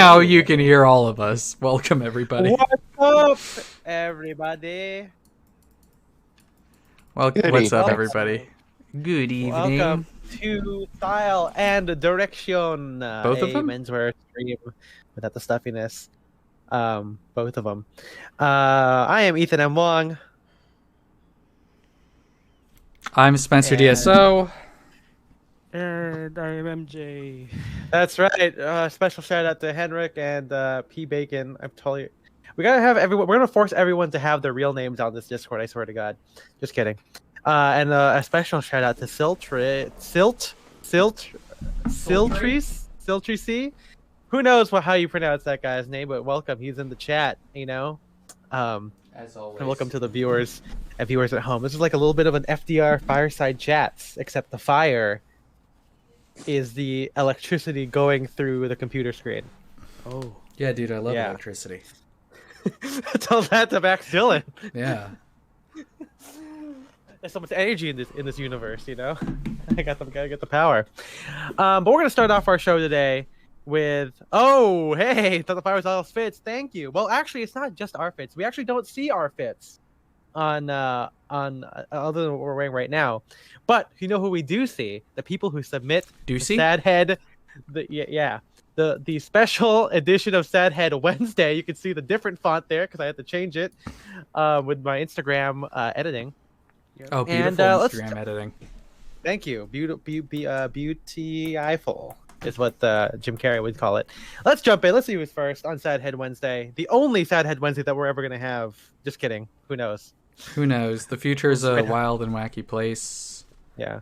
now you can hear all of us. Welcome, everybody. What's up, everybody? What's up, everybody? Good evening. Welcome to Style and Direction, Both of them? menswear stream without the stuffiness. Both of them. I am Ethan M. Wong. I'm Spencer And- DSO. And I am MJ. That's right. Special shout out to Henrik and P. Bacon. We gotta have everyone. We're gonna force everyone to have their real names on this Discord. I swear to God. Just kidding. And a special shout out to Siltreece. Who knows how you pronounce that guy's name? But welcome. He's in the chat. You know. As always. And welcome to the viewers at home. This is like a little bit of an FDR fireside chats, except the fire is the electricity going through the computer screen. Oh. Yeah, dude, I love Yeah. electricity. Tell that to Max Dillon. Yeah. There's so much energy in this universe, you know. Gotta get the power. But we're gonna start off our show today with hey, thought the fire was all fits. Thank you. Well, actually, it's not just our fits. We actually don't see our fits on other than what we're wearing right now. But you know who we do see? The people who submit SaDHead. The special edition of SaDHead Wednesday. You can see the different font there because I had to change it with my Instagram editing. Oh, beautiful And, Instagram editing. Thank you. Beautiful is what Jim Carrey would call it. Let's jump in. Let's see who's first on SaDHead Wednesday. The only SaDHead Wednesday that we're ever going to have. Just kidding. Who knows? Who knows? The future is a wild and wacky place. Yeah.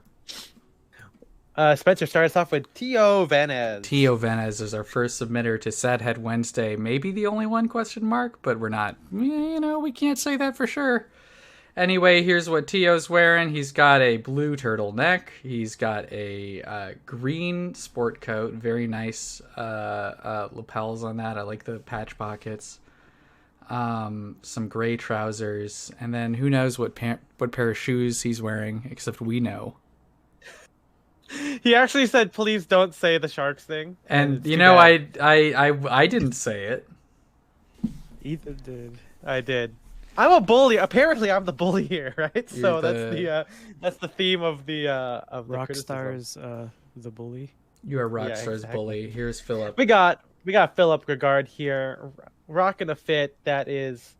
Spencer starts off with Tio Vanez. Tio Vanez is our first submitter to SaDHead Wednesday. Maybe the only one, question mark, but we're not, we can't say that for sure. Anyway, here's what Tio's wearing. He's got a blue turtleneck. He's got a green sport coat. Very nice lapels on that. I like the patch pockets. Some gray trousers. And then who knows what pair of shoes he's wearing, except we know. He actually said, "Please don't say the Sharks thing." And you know, I didn't say it. Ethan did. I did. I'm a bully. Apparently, I'm the bully here, right? So You're that's the theme of the Rockstar's the bully. You are Rockstar's exactly. bully. Here's Philip. We got Philip Gregard here, rocking a fit that is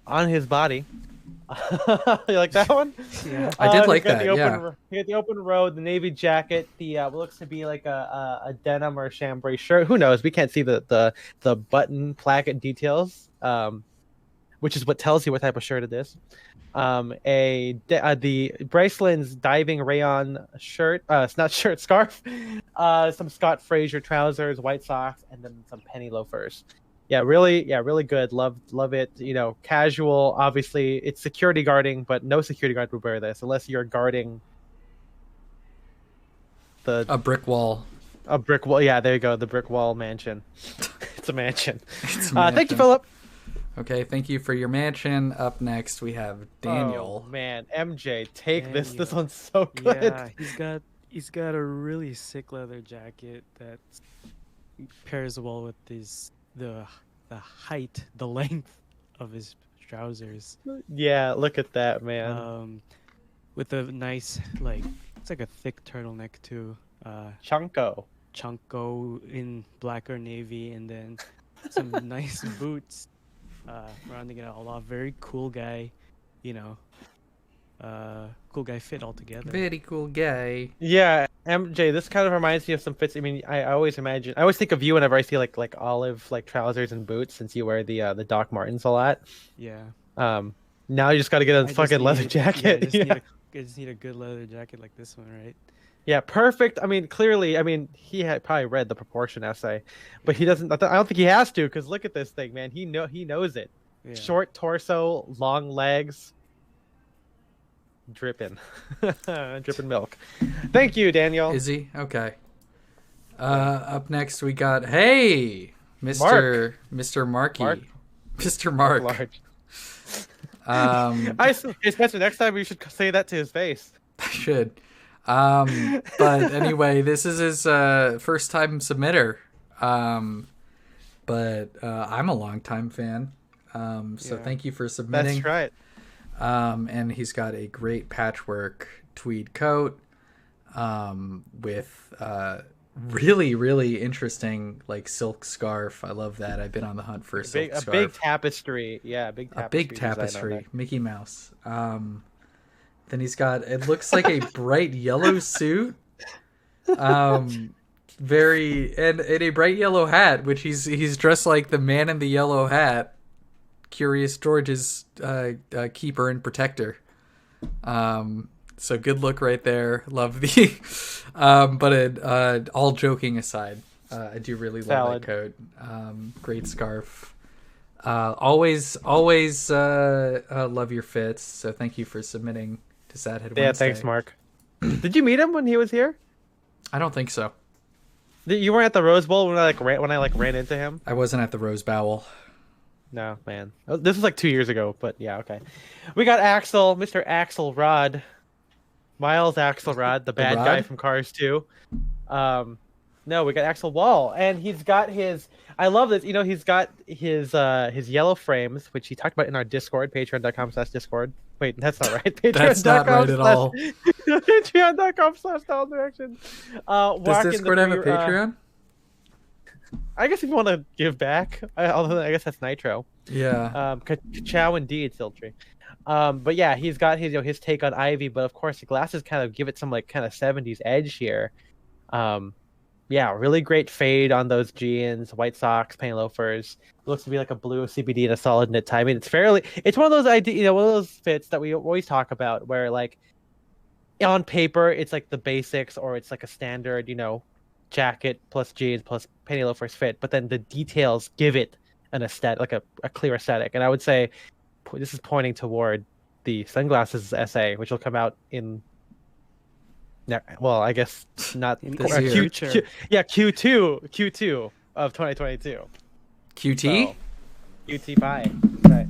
on his body. You like that one? Yeah, I did like that. You Yeah. got the open road, the navy jacket, the what looks to be like a denim or a chambray shirt. Who knows? We can't see the button placket details, which is what tells you what type of shirt it is. The Braceland's diving rayon shirt, scarf, some Scott Fraser trousers, white socks, and then some penny loafers. Really good. Love it. You know, casual. Obviously, it's security guarding, but no security guard would wear this unless you're guarding a brick wall. A brick wall. Yeah, there you go. The brick wall mansion. It's a mansion. It's a mansion. Thank you, Philip. Okay, thank you for your mansion. Up next, we have Daniel. Oh, man, MJ, take Daniel. this. This one's so good. Yeah, he's got a really sick leather jacket that pairs well with the height, the length of his trousers. Yeah, look at that, man. With a nice it's like a thick turtleneck too. Chunko in black or navy, and then some nice boots. Rounding it all off. Very cool guy, cool guy fit altogether. Very cool guy. Yeah, MJ, this kind of reminds me of some fits. I mean, I always think of you whenever I see like olive trousers and boots, since you wear the Doc Martens a lot. Yeah. Now you just got to get a fucking leather jacket. I just need a good leather jacket like this one, right? Yeah, perfect. I mean, clearly, he had probably read the proportion essay, but he doesn't. I don't think he has to, because look at this thing, man. He knows it. Yeah. Short torso, long legs, dripping milk. Thank you, Daniel. Is he? Okay. Up next, we got Mr. Marky. Mr. Mark. Large. Hey, Spencer, next time you should say that to his face. I should. But anyway, this is his first time submitter. but I'm a longtime fan. So Yeah. thank you for submitting. That's right. And he's got a great patchwork tweed coat with really, really interesting like silk scarf. I love that. I've been on the hunt for a silk A scarf. big tapestry. Yeah, A big big design on tapestry, there. Mickey Mouse. Then he's got, it looks like a bright yellow suit. Very, and a bright yellow hat, which he's dressed like the man in the yellow hat, Curious George's keeper and protector. So good look right there. Love the, but all joking aside, I do really love that coat. Great scarf. Always love your fits. So thank you for submitting to SaDHead Wednesday. Yeah, thanks, Mark. Did you meet him when he was here? I don't think so. You weren't at the Rose Bowl when I ran into him. I wasn't at the Rose Bowl. No, man. This was like 2 years ago, but yeah, okay. We got Axel, Mr. Axelrod, Miles Axelrod, the bad guy from Cars 2. No, we got Axel Wall, and he's got his. I love this. You know, he's got his yellow frames, which he talked about in our Discord, Patreon.com/Discord. Wait, that's not right. That's not right at all. Patreon.com/StyleDirection. Does Discord have a Patreon? I guess if you want to give back, although I guess that's Nitro. Yeah. Chow indeed, Siltree. But yeah, he's got his take on Ivy, but of course the glasses kind of give it some like kind of 70s edge here. Yeah, really great fade on those jeans, white socks, paint loafers. It looks to be like a blue CBD and a solid knit tie. I mean, it's one of those one of those fits that we always talk about where like on paper it's like the basics or it's like a standard, jacket plus jeans plus penny loafers fit, but then the details give it an aesthetic, like a clear aesthetic. And I would say this is pointing toward the sunglasses essay, which will come out in, well, I guess not this year. Q2 of 2022. QT? So, QT Pie. Right.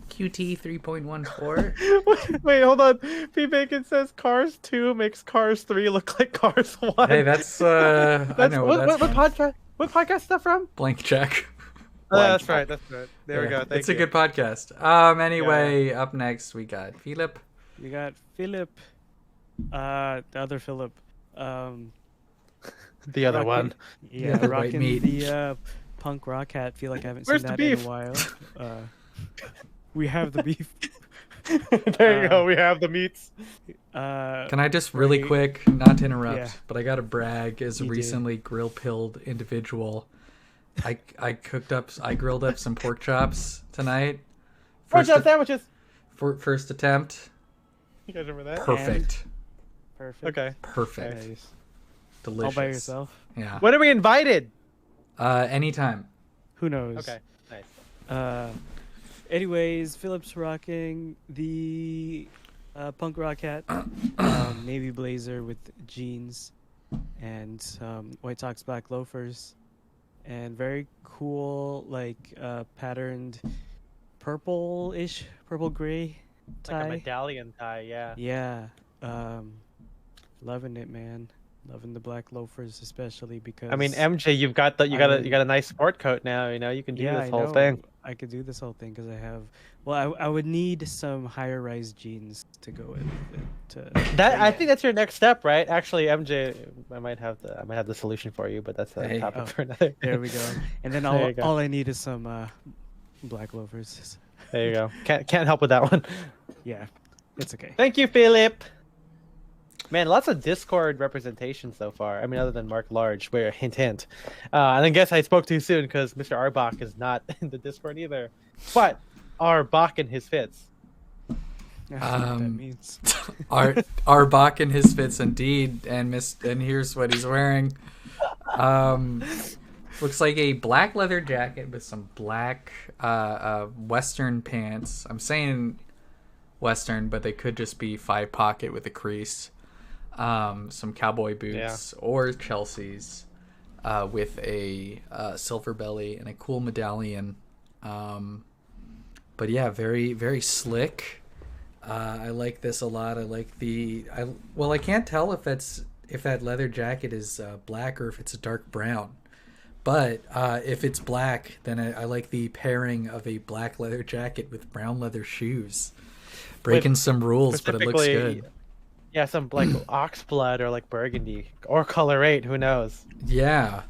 QT 3.14. Wait, hold on. P Bacon says Cars 2 makes Cars 3 look like Cars 1. Hey, that's I know what podcast. What podcast is that from? Blank check. That's right. That's right. There we go. Thank you. It's a good podcast. Anyway, up next we got Philip. We got Philip. The other Philip. The other one. Yeah, The white rocking meat. the punk rock hat. Feel like I haven't Where's seen the that in beef? a while. We have the beef. There you go. We have the meats. Can I just really quick, not to interrupt, Yeah. but I got to brag as a You do. recently grill pilled individual. I grilled up some pork chops tonight. Pork chop sandwiches. First attempt. You guys remember that? Perfect. Perfect. Okay. Perfect. Nice. Delicious. All by yourself? Yeah. When are we invited? Anytime. Who knows? Okay. Nice. Anyways, Philip's rocking the punk rock hat, navy blazer with jeans, and white socks, black loafers, and very cool like patterned purple gray tie. Like a medallion tie, yeah. Yeah, loving it, man. Loving the black loafers, especially because I mean, MJ, you got a nice sport coat now. You can do this whole thing. I could do this whole thing because I have. Well, I would need some higher rise jeans to go with it. I think that's your next step, right? Actually, MJ, I might have the solution for you, but that's a topic for another. There we go. And then all I need is some black loafers. There you go. Can't help with that one. Yeah, it's okay. Thank you, Philip. Man, lots of Discord representation so far. I mean, other than Mark Large, where hint. And I guess I spoke too soon because Mr. Arbach is not in the Discord either. But Arbach and his fits. I don't know what that means. Arbach and his fits indeed, and here's what he's wearing. Looks like a black leather jacket with some black Western pants. I'm saying Western, but they could just be 5-pocket with a crease. Some cowboy boots or Chelsea's with a silver belly and a cool medallion. But yeah, very, very slick. I like this a lot. I like I can't tell if that leather jacket is black or if it's a dark brown, But if it's black, then I like the pairing of a black leather jacket with brown leather shoes. Breaking some rules, but it looks good. Yeah, some like ox blood or like burgundy or color 8, who knows? Yeah.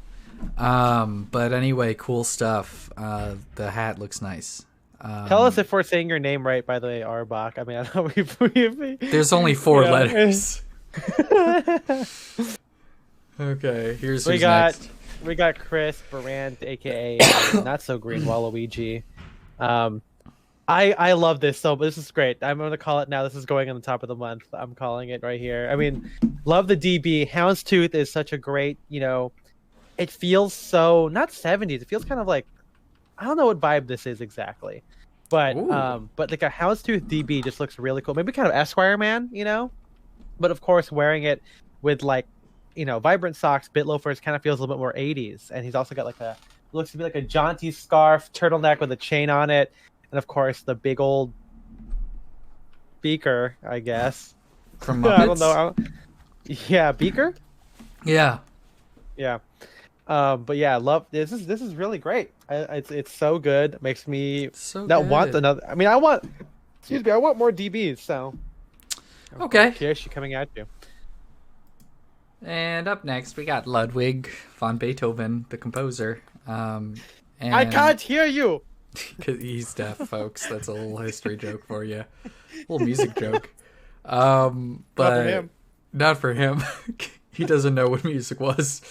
But anyway, cool stuff. The hat looks nice. Tell us if we're saying your name right, by the way, Arbach. I mean, I know we've there's only 4 letters. Okay, here's who's next. We got Chris Barant, aka Not So Green Waluigi. I love this, so this is great. I'm gonna call it now. This is going on the top of the month. I'm calling it right here. I mean, love the DB. Houndstooth is such a great, it feels so not 70s. It feels kind of like, I don't know what vibe this is exactly, but like a Houndstooth DB just looks really cool. Maybe kind of Esquire man, but of course wearing it with like, vibrant socks, bit loafers, kind of feels a little bit more 80s. And he's also got like looks to be like a jaunty scarf, turtleneck with a chain on it. And of course, the big old beaker, I guess. From Muppets? I don't know. Yeah, beaker? Yeah. Yeah. But yeah, love this is really great. It's so good. It makes me want another. I mean, I want more DBs. So okay. Kiyoshi coming at you. And up next, we got Ludwig von Beethoven, the composer. And I can't hear you. Cause he's deaf, folks. That's a little history joke for you. A little music joke. But not for him. He doesn't know what music was.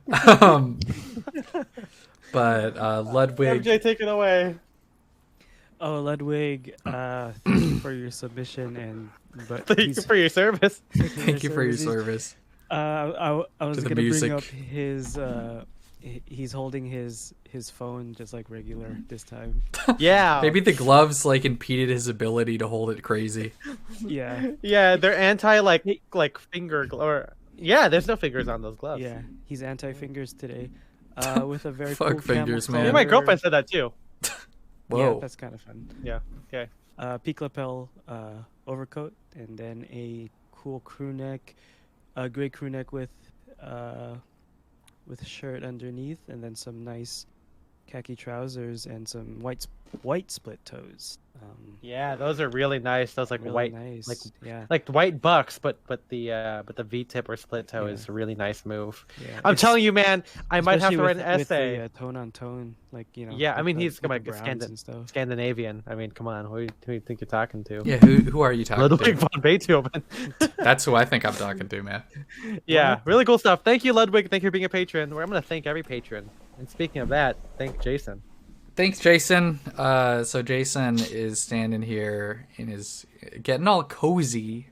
But Ludwig. MJ, take it away. Oh, Ludwig, thank you for your submission thank you for your service. Thank you for your service. I was going to bring up his. He's holding his phone just like regular this time. Yeah. Maybe the gloves like impeded his ability to hold it crazy. Yeah. Yeah, they're anti like finger or yeah, there's no fingers on those gloves. Yeah, he's anti fingers today. With a very Fuck cool fingers, man. Yeah, my girlfriend said that too. Whoa. Yeah, that's kind of fun. Yeah. Okay. Peak lapel overcoat, and then a cool crew neck, a gray crew neck with a shirt underneath, and then some nice khaki trousers and some white split toes. Yeah, those are really nice. Those like really white, nice. like white bucks, but the V-tip or split toe is a really nice move. Yeah, I'm telling you, man, I might have to write an essay. With the, tone on tone, Yeah, I mean he's like a Scandinavian. I mean, come on, who do you think you're talking to? Yeah, who are you talking Ludwig to? von Beethoven. That's who I think I'm talking to, man. Yeah, really cool stuff. Thank you, Ludwig. Thank you for being a patron. I'm gonna thank every patron. And speaking of that, thank Jason. Thanks, Jason. So Jason is standing here and is getting all cozy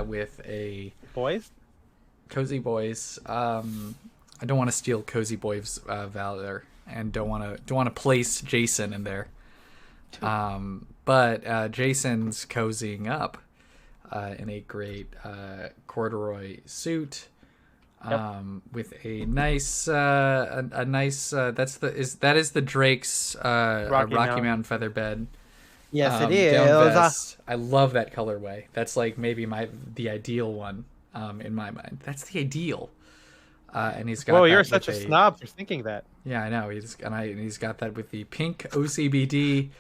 with a cozy boys. I don't want to steal cozy boys valor and don't want to place Jason in there. But Jason's cozying up in a great corduroy suit. With a nice that is the Drake's Rocky Mountain feather bed. Yes, it is. Down vest. I love that colorway. That's like maybe the ideal one in my mind. That's the ideal. And he's got. Whoa, you're such a snob for thinking that. Yeah, I know. He's got that with the pink OCBD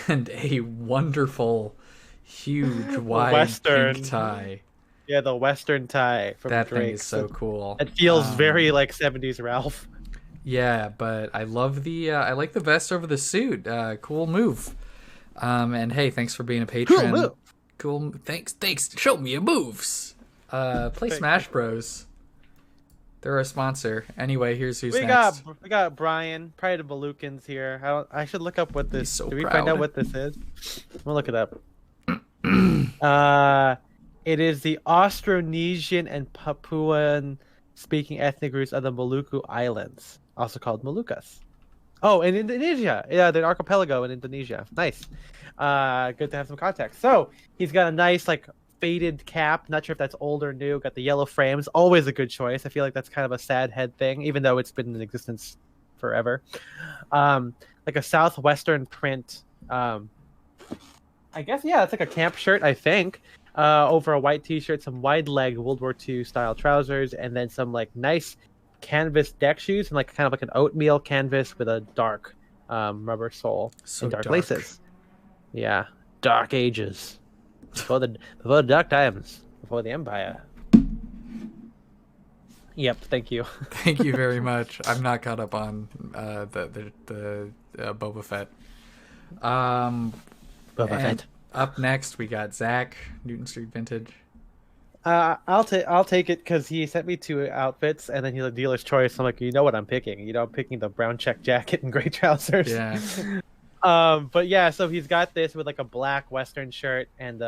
and a wonderful, huge, wide Western pink tie. Yeah, the Western tie from that Drake. Thing is so cool. It feels very like 70s Ralph. Yeah, but I love I like the vest over the suit. Cool move. And hey, thanks for being a patron. Cool move. Cool. Thanks. Show me your moves. Play Smash Bros. They're our sponsor. Anyway, here's who's next. We got Brian, Pride of Balukins here. I should look up what this. So do we proud. find out what this is? We'll look it up. It is the Austronesian and Papuan-speaking ethnic groups of the Maluku Islands, also called Moluccas. Oh, in Indonesia. Yeah, the archipelago in Indonesia. Nice. Good to have some context. So he's got a nice, like, faded cap. Not sure if that's old or new. Got the yellow frames. Always a good choice. I feel like that's kind of a SaDHead thing, even though it's been in existence forever. Like a southwestern print. I guess, yeah, it's like a camp shirt, I think. Over a white t-shirt, some wide leg World War II style trousers, and then some like nice canvas deck shoes and like kind of like an oatmeal canvas with a dark rubber sole So and dark dark. laces. Yeah, dark ages before the dark times before the Empire. Yep, thank you. Thank you very much. I'm not caught up on the Boba Fett. Boba And Fett. up next, we got Zach, Newton Street Vintage. I'll take it because he sent me 2 outfits and then he's a dealer's choice. I'm like, you know what I'm picking? You know, I'm picking the brown check jacket and gray trousers. Yeah. But yeah, so he's got this with like a black Western shirt and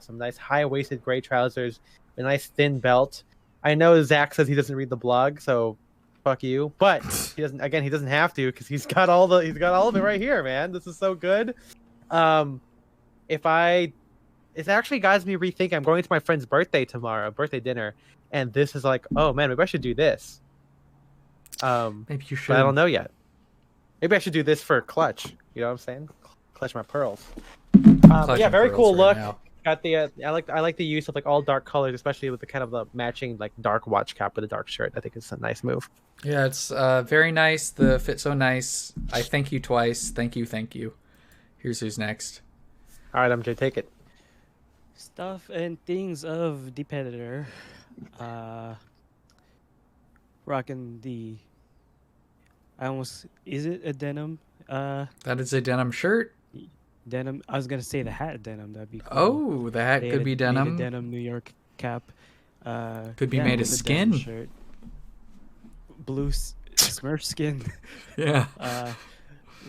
some nice high-waisted gray trousers, a nice thin belt. I know Zach says he doesn't read the blog, so fuck you. But he doesn't. Again, he doesn't have to because he's got all of it right here, man. This is so good. It actually got me rethinking. I'm going to my friend's birthday dinner, and this is like, oh man, maybe I should do this. Maybe you should. But I don't know yet. Maybe I should do this for Clutch. You know what I'm saying? Clutch my pearls. Clutch Yeah, my very pearls cool right look. now. Got the I like the use of like all dark colors, especially with the kind of the matching like dark watch cap with a dark shirt. I think it's a nice move. Yeah, it's very nice. The fit so nice. I thank you twice. Thank you. Here's who's next. All right, MJ, take it. Stuff and things of Depeditor. Rocking the. Is it a denim? That is a denim shirt. Denim. I was gonna say the hat denim. That'd be cool. Oh, the hat They could had be made denim. a denim New York cap. Could be made of with a denim skin. Shirt. Blue Smurf skin. Yeah.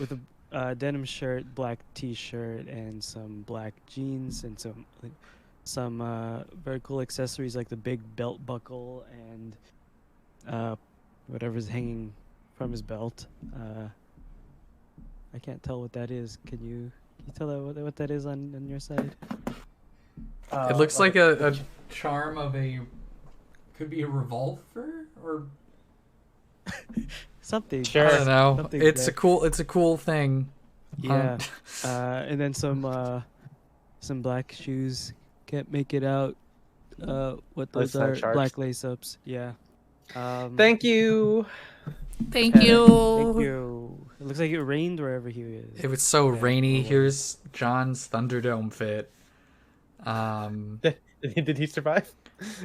With a denim shirt, black T-shirt, and some black jeans, and some very cool accessories like the big belt buckle and whatever's hanging from his belt. I can't tell what that is. Can you tell what that is on your side? It looks like a charm of a. Could be a revolver or. Something. Sure. I don't know. Something It's there. a cool thing. Yeah. And then some black shoes. Can't make it out. What those Lace-up are? sharps. Black lace-ups. Yeah. Thank you. Thank Thank you. It looks like it rained wherever he is. It was so Yeah, rainy. or what? Here's John's Thunderdome fit. Did he survive?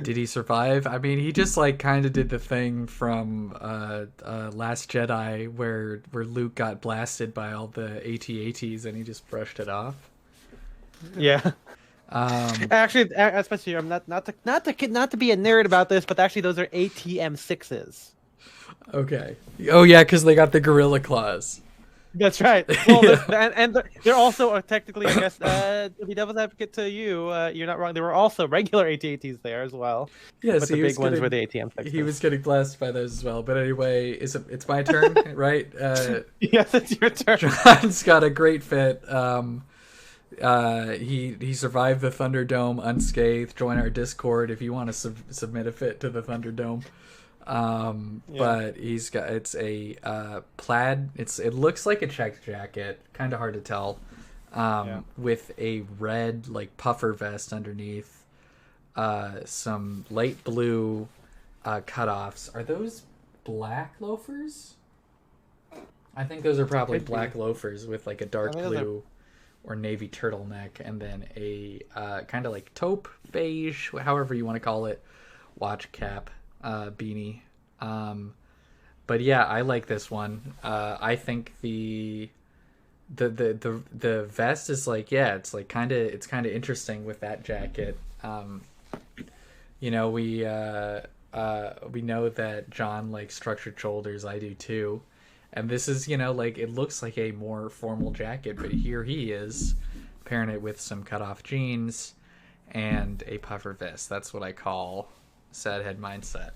Did he survive? I mean, he just like kind of did the thing from Last Jedi where Luke got blasted by all the AT-ATs and he just brushed it off. Yeah. Actually, especially I'm not to be a nerd about this, but actually those are ATM 6s. Okay. Oh yeah, because they got the gorilla claws. That's right. Well, and they're also technically, I guess, to be devil's advocate to you, you're not wrong. There were also regular AT-ATs there as well. Yeah, But so the big ones were the ATM 6s. He was getting blasted by those as well. But anyway, it's my turn, right? Yes, it's your turn. John's got a great fit. He survived the Thunderdome unscathed. Join our Discord if you want to submit a fit to the Thunderdome. But it's a plaid. It looks like a checked jacket, kind of hard to tell. With a red like puffer vest underneath. Some light blue cutoffs. Are those black loafers? I think those are probably Could be. black loafers with like a dark I mean, those are- blue or navy turtleneck, and then a kind of like taupe beige, however you want to call it, watch cap beanie. But yeah, I like this one. I think the vest is like, yeah, it's like kind of interesting with that jacket. We know that John likes structured shoulders. I do too. And this is, like it looks like a more formal jacket, but here he is pairing it with some cutoff jeans and a puffer vest. That's what I call SaDHead mindset.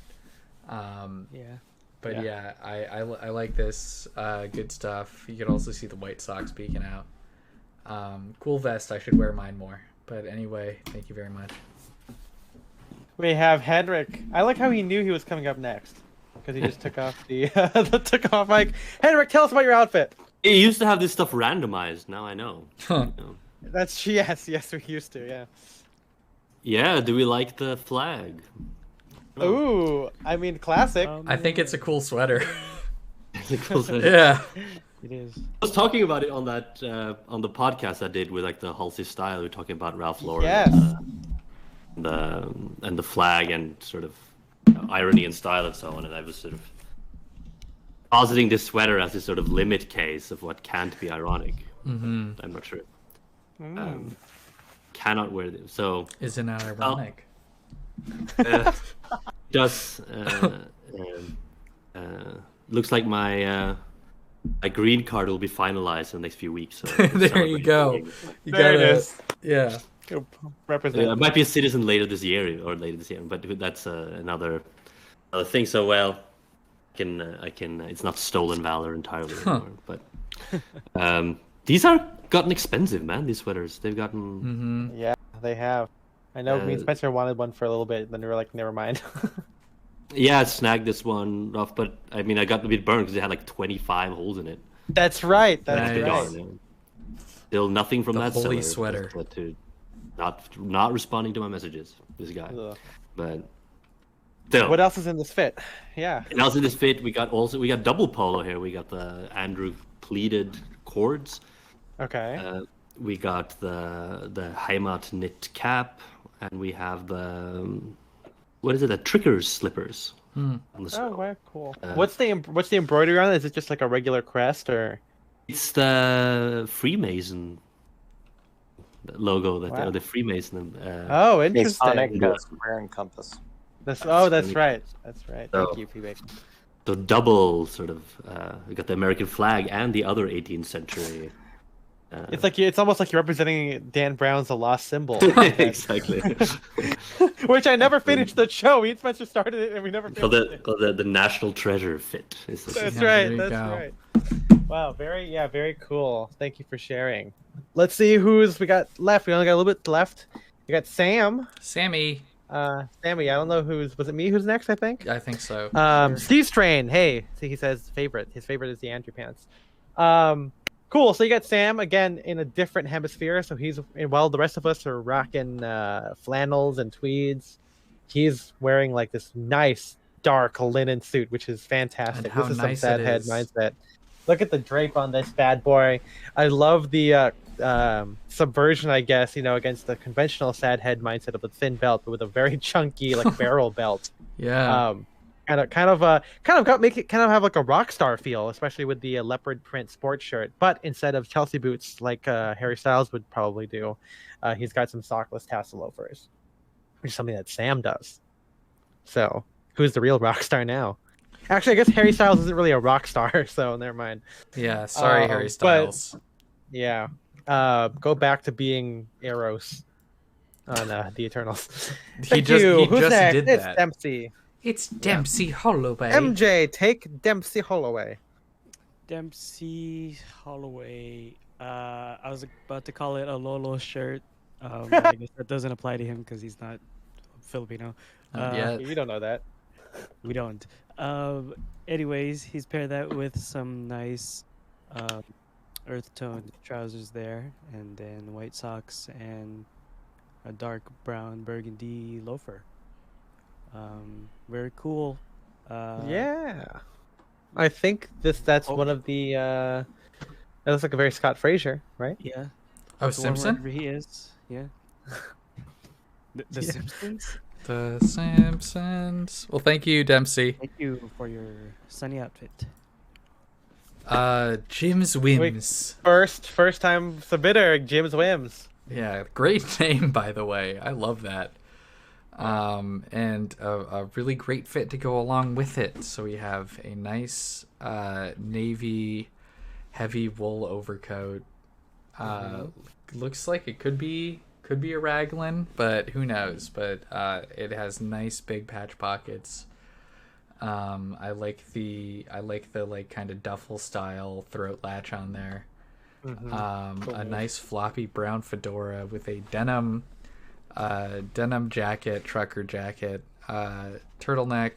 But yeah, I like this. Good stuff. You can also see the white socks peeking out. Cool vest. I should wear mine more. But anyway, thank you very much. We have Henrik. I like how he knew he was coming up next because he just took off the mic. Henrik, tell us about your outfit. It used to have this stuff randomized. Now I know. Huh. You know. That's yes, we used to, yeah. Yeah. Do we like the flag? Ooh, I mean, classic. I think it's a cool sweater. It's a cool thing. Yeah. It is. I was talking about it on that on the podcast I did with like the Halsey style. We were talking about Ralph Lauren, Yes. and the flag and sort of irony and style and so on. And I was sort of positing this sweater as a sort of limit case of what can't be ironic. Mm-hmm. I'm not sure. Cannot wear this. So Isn't that ironic? does looks like my green card will be finalized in the next few weeks. So There you go. You There it gotta, is. yeah. Go represent. I might be a citizen later this year, but that's another thing. So well, I can. It's not stolen valor entirely anymore. But these are gotten expensive, man. These sweaters, they've gotten. Mm-hmm. Yeah, they have. I know. Me and Spencer wanted one for a little bit, then we were like, never mind. Yeah, I snagged this one off, but I mean, I got a bit burned because it had like 25 holes in it. That's right. That's Nice. right. Darn, yeah. Still nothing from The that holy seller, sweater. but to not responding to my messages. This guy, Ugh. but still. What else is in this fit? Yeah. And also in this fit, we got double polo here. We got the Andrew pleated cords. Okay. We got the Heimat knit cap, and we have the what is it? The Trickers slippers. On the Oh, sole. wow, cool. What's the embroidery on it? Is it just like a regular crest or? It's the Freemason logo that Wow. the Freemason. Oh, interesting. Masonic square and compass. That's funny. right. That's right. So- Thank you, Phoebe. So double sort of. We got the American flag and the other 18th century. It's almost like you're representing Dan Brown's The Lost Symbol, Exactly. which I never finished the show. Me and Spencer started it, and we never Called finished it. the national treasure fit. Is this. That's Yeah, right. there you That's go. right. Wow. Very cool. Thank you for sharing. Let's see who's we got left. We only got a little bit left. We got Sam. Sammy. Sammy. I don't know was it me who's next? I think. I think so. Steve's train. Hey, see, he says favorite. His favorite is the Andrew pants. Cool. So you got Sam again in a different hemisphere. So while the rest of us are rocking flannels and tweeds, he's wearing like this nice dark linen suit, which is fantastic. And how This is nice some it SaDHead is. mindset. Look at the drape on this bad boy. I love the subversion, I guess, against the conventional SaDHead mindset of a thin belt, but with a very chunky like barrel belt. Yeah. And it kind of have like a rock star feel, especially with the leopard print sports shirt. But instead of Chelsea boots, like Harry Styles would probably do, he's got some sockless tassel loafers, which is something that Sam does. So, who's the real rock star now? Actually, I guess Harry Styles isn't really a rock star, so never mind. Yeah. Sorry, Harry but- Styles. Yeah, go back to being Eros on the Eternals. He Thank you. Who's just next? did It's that. Dempsey. It's Dempsey Holloway. MJ, take Dempsey Holloway. Dempsey Holloway. I was about to call it a Lolo shirt. But I guess that doesn't apply to him because he's not Filipino. Not yet. You don't know that. We don't. Anyways, he's paired that with some nice earth tone trousers there, and then white socks and a dark brown burgundy loafer. Very cool. Yeah, I think that's one of the. That looks like a very Scott Fraser, right? Yeah. Oh, the one Simpson? wherever he is. Yeah. The Yeah. Simpsons. The Simpsons. Well, thank you, Dempsey. Thank you for your sunny outfit. Jim's Whims. First time submitter, Jim's Whims. Yeah, great name, by the way. I love that. And a really great fit to go along with it. So we have a nice navy heavy wool overcoat. Looks like it could be a raglan, but who knows? But it has nice big patch pockets. I like the like kind of duffel style throat latch on there. A nice floppy brown fedora with a denim jacket, trucker jacket, turtleneck,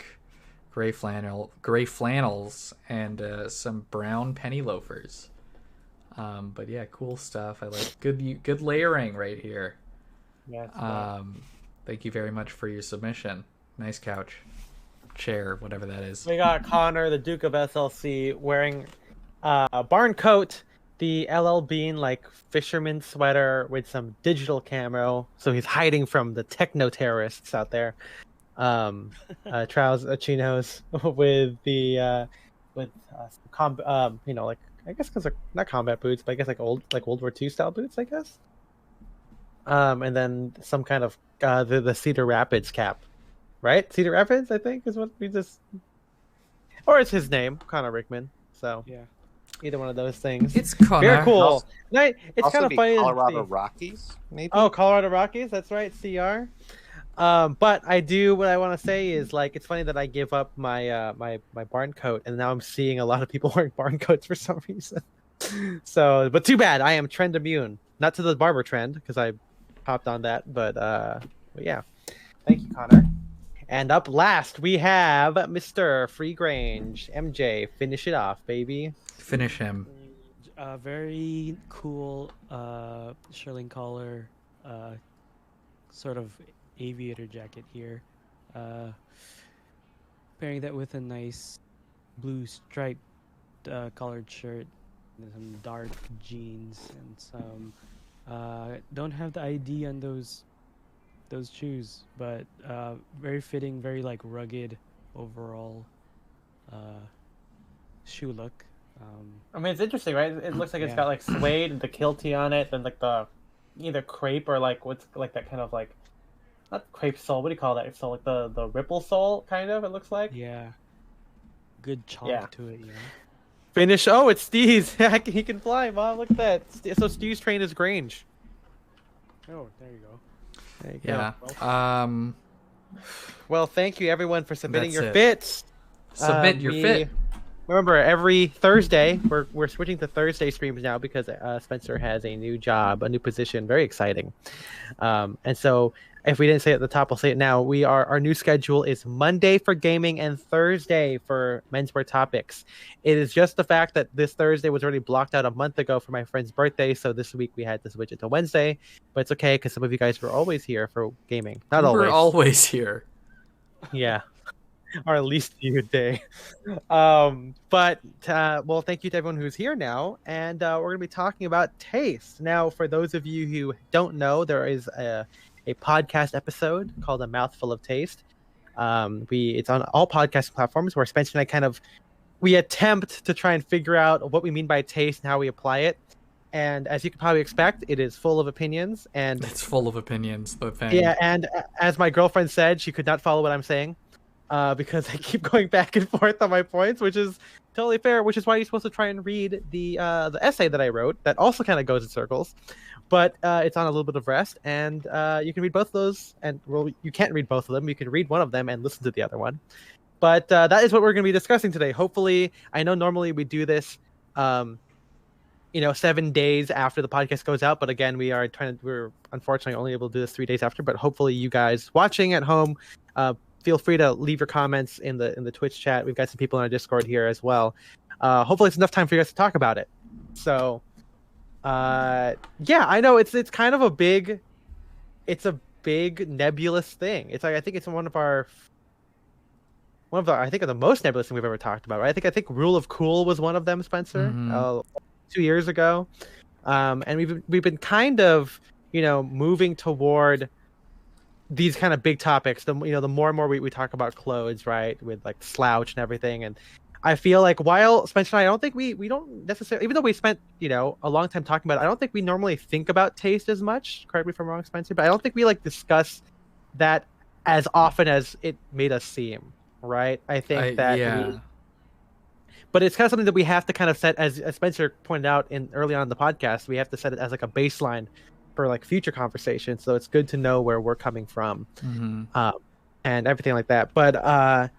gray flannels, and some brown penny loafers. But yeah, cool stuff. I like good layering right here. Yeah. Thank you very much for your submission. Nice couch, chair, whatever that is. We got Connor, the Duke of SLC, wearing a barn coat, the LL Bean like fisherman sweater with some digital camo, so he's hiding from the techno terrorists out there. Chinos with the like I guess because they're not combat boots, but I guess like World War II style boots, I guess. And then some kind of the Cedar Rapids cap, right? Cedar Rapids, I think, is what we just, or it's his name, Connor Rickman. So Yeah. either one of those things. It's Connor. Very cool. Also- It's Also kind of be funny. to Colorado see. Rockies, maybe. Oh, Colorado Rockies. That's right, CR. But what I want to say is like it's funny that I give up my my barn coat, and now I'm seeing a lot of people wearing barn coats for some reason. So, but too bad. I am trend immune, not to the barber trend because I hopped on that. But yeah, thank you, Connor. And up last we have Mr. Free Grange, MJ. Finish it off, baby. Finish him. Very cool shirling collar, sort of aviator jacket here. Pairing that with a nice blue striped collared shirt, and some dark jeans, and some don't have the ID on those shoes, but very fitting, very like rugged overall shoe look. I mean, it's interesting, right? It looks like it's Yeah. got like suede, the kilty on it, then like the either crepe or like what's like that kind of like not crepe sole. What do you call that? So like the ripple sole, kind of. It looks like. Yeah, good chonk Yeah. to it, you know. Finish. Oh, it's Steve's. He can fly, Mom. Look at that. So Steve's train is Grange. Oh, there you go. There you Yeah. go. Well, thank you everyone for submitting That's your it. fits. Submit your fit. Remember, every Thursday, we're switching to Thursday streams now because Spencer has a new job, a new position. Very exciting. And so, if we didn't say it at the top, I'll say it now. Our new schedule is Monday for gaming and Thursday for menswear topics. It is just the fact that this Thursday was already blocked out a month ago for my friend's birthday, so this week we had to switch it to Wednesday. But it's okay because some of you guys were always here for gaming. Not always. We're always here. Yeah. Our least viewed day. Well, thank you to everyone who's here now, and we're going to be talking about taste. Now, for those of you who don't know, there is a podcast episode called A Mouthful of Taste. It's on all podcast platforms where Spencer and I we attempt to try and figure out what we mean by taste and how we apply it. And as you can probably expect, it is full of opinions. And It's full of opinions. The thing. yeah, and as my girlfriend said, she could not follow what I'm saying. Because I keep going back and forth on my points, which is totally fair. Which is why you're supposed to try and read the essay that I wrote that also kind of goes in circles, but it's on a little bit of rest, and you can read both of those. And well, you can't read both of them. You can read one of them and listen to the other one. But that is what we're going to be discussing today. Hopefully, I know normally we do this, 7 days after the podcast goes out, but again, we're unfortunately only able to do this 3 days after. But hopefully, you guys watching at home. Feel free to leave your comments in the Twitch chat. We've got some people in our Discord here as well. Hopefully, it's enough time for you guys to talk about it. So, yeah, I know it's kind of a big nebulous thing. It's like I think it's one of the most nebulous thing we've ever talked about. Right? I think Rule of Cool was one of them, Spencer, Mhm. 2 years ago, and we've been kind of moving toward these kind of big topics. The more and more we talk about clothes, right, with like slouch and everything, and I feel like while Spencer and I don't think we don't necessarily, even though we spent a long time talking about it, I don't think we normally think about taste as much. Correct me if I'm wrong, Spencer, but I don't think we like discuss that as often as it made us seem. Right? I think but it's kind of something that we have to kind of set, as Spencer pointed out early on in the podcast, we have to set it as like a baseline for like future conversations. So it's good to know where we're coming from, and everything like that. But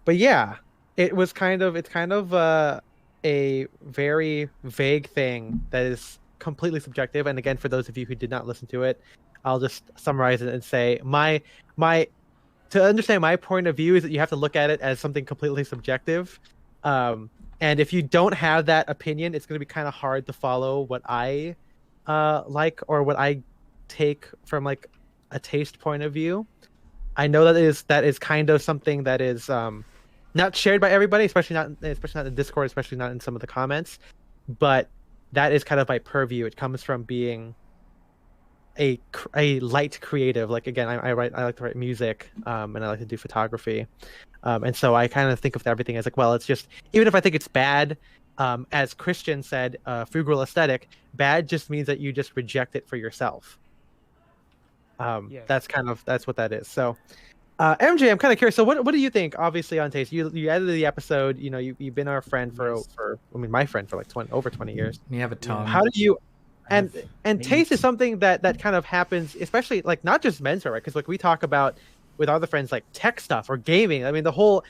yeah, it's kind of a very vague thing that is completely subjective. And again, for those of you who did not listen to it, I'll just summarize it and say my to understand my point of view is that you have to look at it as something completely subjective. And if you don't have that opinion, it's going to be kind of hard to follow what I like or what I take from like a taste point of view. I know that is kind of something that is not shared by everybody, especially not in Discord, especially not in some of the comments. But that is kind of my purview. It comes from being a light creative. Like again, I like to write music, and I like to do photography, and so I kind of think of everything as like, well, it's just, even if I think it's bad, as Christian said, frugal aesthetic, bad just means that you just reject it for yourself. Yes. That's what that is. So, MJ, I'm kind of curious. So, what do you think? Obviously, on Taste, you edited the episode. You know, you've been our friend Yes. my friend for like over 20 years. You have a tongue. How do you? I And have taste is eight. something that kind of happens, especially like not just Mentor, right? Because like we talk about with other friends like tech stuff or gaming. I mean, the whole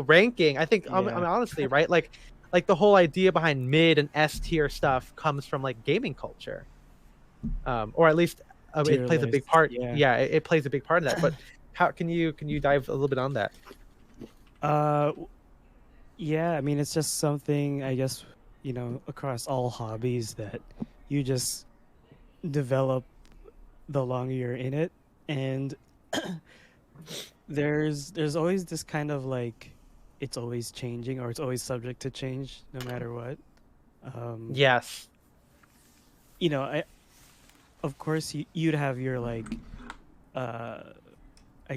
ranking. I think I mean, Yeah. honestly, right? Like the whole idea behind mid and S tier stuff comes from like gaming culture, or at least it Tier plays a big list, part. yeah. Yeah, it plays a big part in that. But how can you dive a little bit on that? Yeah, I mean, it's just something, I guess, across all hobbies that you just develop the longer you're in it. And there's always this kind of like, it's always changing or it's always subject to change no matter what. Yes. Of course, you'd have your like, I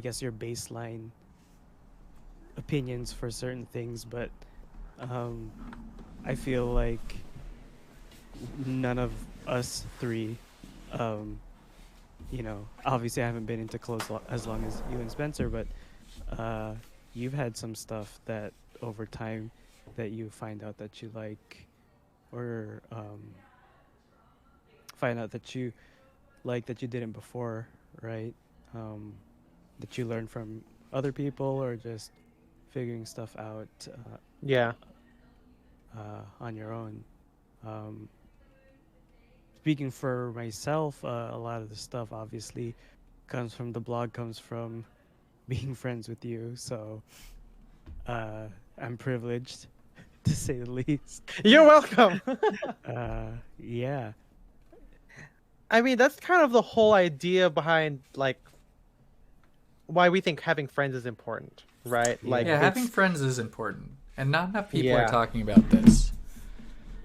guess your baseline opinions for certain things, but I feel like none of us three, obviously I haven't been into clothes as long as you and Spencer, but you've had some stuff that over time that you find out that you like, or find out that you like that you didn't before, right? That you learned from other people or just figuring stuff out Yeah. on your own. Speaking for myself, a lot of the stuff obviously comes from the blog, comes from being friends with you. So I'm privileged, to say the least. You're welcome. Yeah. I mean, that's kind of the whole idea behind like why we think having friends is important, right? Yeah. Like Yeah, having it's- friends is important, and not enough people Yeah. are talking about this.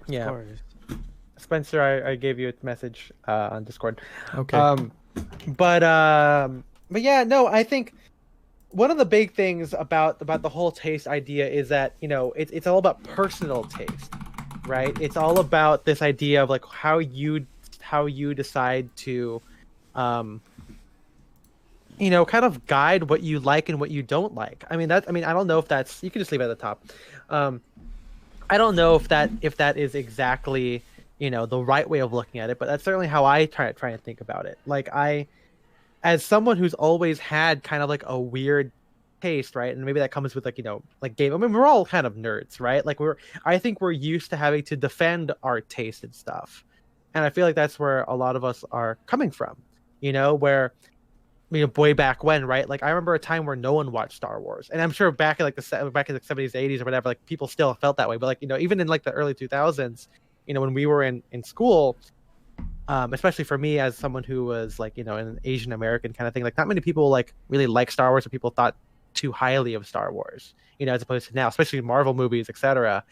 Of yeah. course. Spencer, I gave you a message on Discord. Okay. But yeah, no, I think one of the big things about the whole taste idea is that, it's all about personal taste, right? It's all about this idea of like how you decide to kind of guide what you like and what you don't like. I mean, I don't know if that's, you can just leave it at the top. I don't know if that is exactly, the right way of looking at it, but that's certainly how I try and think about it. Like as someone who's always had kind of like a weird taste, right? And maybe that comes with like, like game. I mean, we're all kind of nerds, right? Like I think we're used to having to defend our taste and stuff. And I feel like that's where a lot of us are coming from, where, way back when, right? Like I remember a time where no one watched Star Wars, and I'm sure back in like back in the 70s, 80s, or whatever, like people still felt that way. But like even in like the early 2000s, when we were in school, especially for me as someone who was like an Asian American kind of thing, like not many people like really like Star Wars, or people thought too highly of Star Wars, as opposed to now, especially Marvel movies, etc.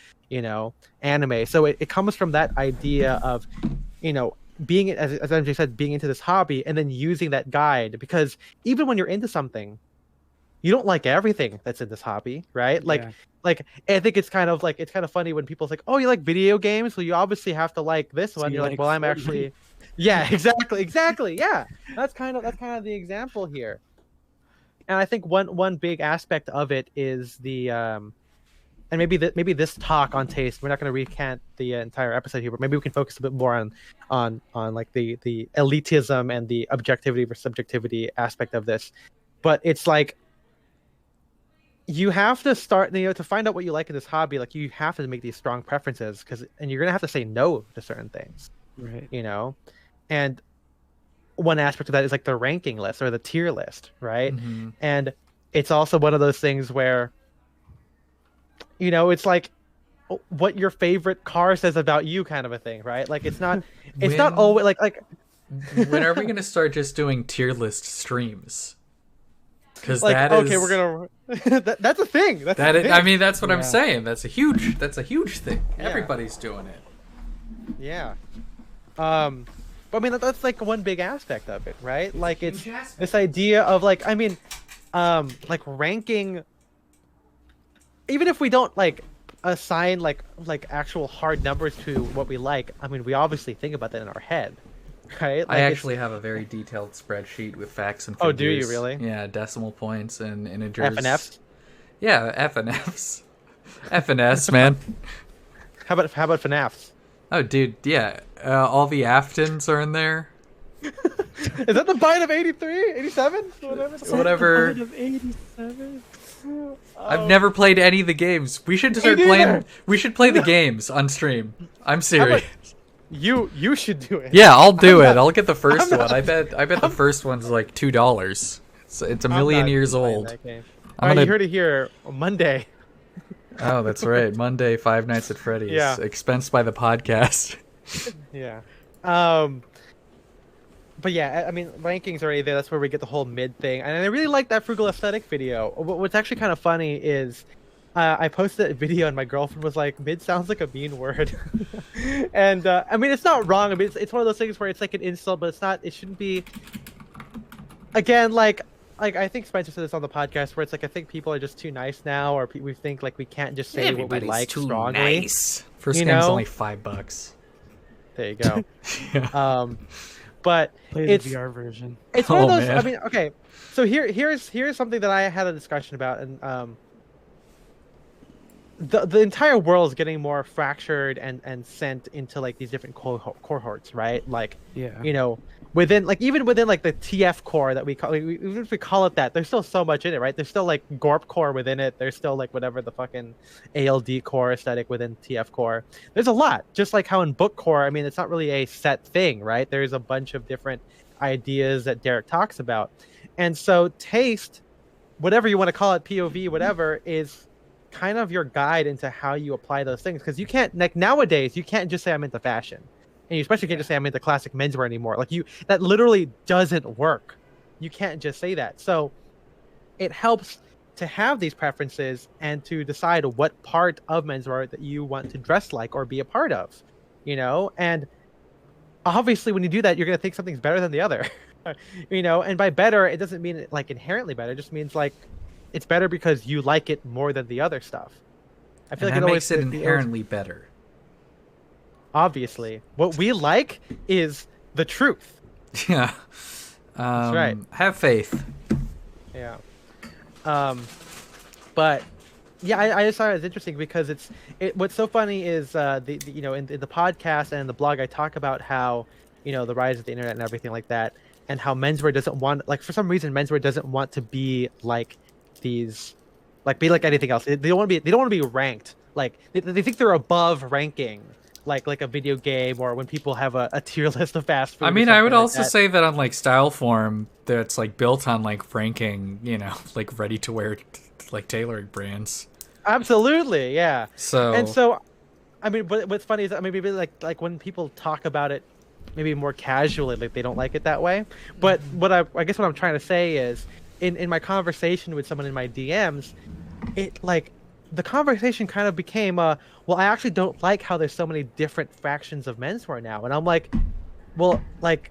Anime. So it comes from that idea of being, as MJ said, being into this hobby and then using that guide, because even when you're into something, you don't like everything that's in this hobby, right? Yeah. Like I think it's kind of funny when people's like, oh, you like video games, well you obviously have to like this So one. you You're like, like well, I'm Fortnite. actually yeah, exactly, yeah. That's kind of the example here. And I think one big aspect of it is the and maybe this talk on taste, we're not going to recant the entire episode here, but maybe we can focus a bit more on like the elitism and the objectivity versus subjectivity aspect of this. But it's like you have to start, to find out what you like in this hobby. Like you have to make these strong preferences, and you're going to have to say no to certain things, Right. And one aspect of that is like the ranking list or the tier list, right? Mhm. And it's also one of those things where it's like what your favorite car says about you, kind of a thing, right? Like it's not always like When are we going to start just doing tier list streams? Because Like, that okay, is we're gonna. That's a thing. That's that a is, thing. I mean, that's what I'm Yeah. saying. That's a huge thing. Yeah. Everybody's doing it. Yeah. But I mean, that's like one big aspect of it, right? Like, it's huge aspect. this idea of like, I mean, like ranking. Even if we don't like assign like actual hard numbers to what we like, I mean, we obviously think about that in our head, right? Like, I actually have a very detailed spreadsheet with facts and Oh, figures. do you really? Yeah, decimal points and integers. F and Fs. Yeah, F and Fs. F and S, man. How about FNAFs? Oh, dude, yeah. All the Aftons are in there. Is that the bite of 83, 87? Whatever. Whatever. Out of 87. I've never played any of the games. We should start neither. playing. We should play the games on stream. I'm serious. You should do it. Yeah, I'll do I'm it. not- I'll get the 1st I'm one. not- I bet the first one's like $2. It's a I'm million not years playing old. that game. I'm All right, gonna- you heard it here Monday. Oh, that's right. Monday, Five Nights at Freddy's. Yeah. Expensed by the podcast. Yeah. But yeah, I mean, rankings are already there. That's where we get the whole mid thing. And I really like that frugal aesthetic video. What's actually kind of funny is I posted a video and my girlfriend was like, "Mid sounds like a mean word," and I mean, it's not wrong. I mean, it's one of those things where it's like an insult, but it's not. It shouldn't be. Again, like I think Spencer said this on the podcast, where it's like I think people are just too nice now, or we think like we can't just say what we like strongly. nice. First You game's know? only $5. There you go. Yeah. But Play it's the VR version. it's one of Oh, those. man. I mean, okay. So here's something that I had a discussion about, and the entire world is getting more fractured and sent into like these different cohorts, right? Like, Yeah. you know, even within like the TF core that we call, even if we call it that, there's still so much in it, right? There's still like Gorp core within it. There's still like whatever the fucking ALD core aesthetic within TF core. There's a lot, just like how in book core. I mean, it's not really a set thing, right? There's a bunch of different ideas that Derek talks about, and so taste, whatever you want to call it, POV, whatever, is kind of your guide into how you apply those things, because you can't, like, nowadays you can't just say I'm into fashion, and you especially can't just say I'm into classic menswear anymore. Like, that literally doesn't work. You can't just say that. So it helps to have these preferences and to decide what part of menswear that you want to dress like or be a part of, you know. And obviously when you do that, you're going to think something's better than the other. You know, and by better, it doesn't mean like inherently better. It just means like it's better because you like it more than the other stuff. I feel And like that it makes always it inherently better. obviously what we like is the truth. Yeah. right. Have faith. Yeah. But yeah, I just thought it was interesting because what's so funny is the you know, in the podcast and the blog I talk about how, you know, the rise of the internet and everything like that, and how menswear doesn't want, like, for some reason menswear doesn't want to be like these, like, be like anything else. They don't want to be ranked. Like they think they're above ranking like a video game, or when people have a tier list of fast food. I or mean, I would something like also that. say that on like style form, that's like built on like ranking, you know, like ready to wear, like tailoring brands. Absolutely, yeah. So And so, I mean, what's funny is, I mean, maybe like when people talk about it, maybe more casually, like they don't like it that way. But what I guess what I'm trying to say is, in my conversation with someone in my DMs, it like the conversation kind of became well, I actually don't like how there's so many different fractions of menswear now, and I'm like, well, like,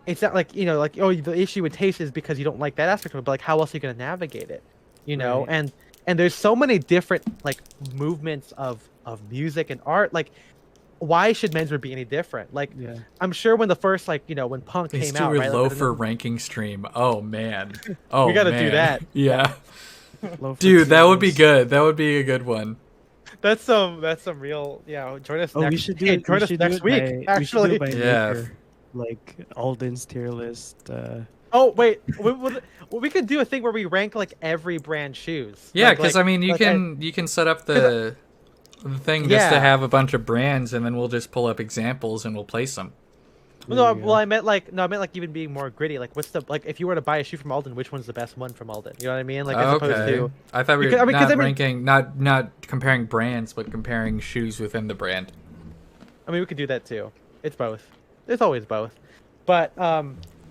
it's not like, you know, like, oh, the issue with taste is because you don't like that aspect of it, but like, how else are you gonna navigate it, you know? Right. And there's so many different like movements of music and art. Like, why should menswear be any different? Like, Yeah. I'm sure when the first, like, you know, when punk let's came do out, a right? loafer ranking stream. Oh man. Oh, We gotta do man. that. Yeah. Low for Dude, that would be tears. good. That would be a good one. That's some real, yeah. Join us Oh, next. we should do hey, it. join We us should do next it week. by, we should do Actually. it by Yeah. maker, like Alden's tier list. Oh wait, we could do a thing where we rank like every brand shoes. Yeah, Like- because like- I mean, you like, can set up the thing just to Yeah. have a bunch of brands, and then we'll just pull up examples and we'll place them. No, well, I meant like even being more gritty. Like, what's the, like, if you were to buy a shoe from Alden, which one's the best one from Alden? You know what I mean? Like, as opposed Okay. to, I thought we were Because- I mean, 'cause not I mean- ranking, not comparing brands, but comparing shoes within the brand. I mean, we could do that too. It's both. It's always both. But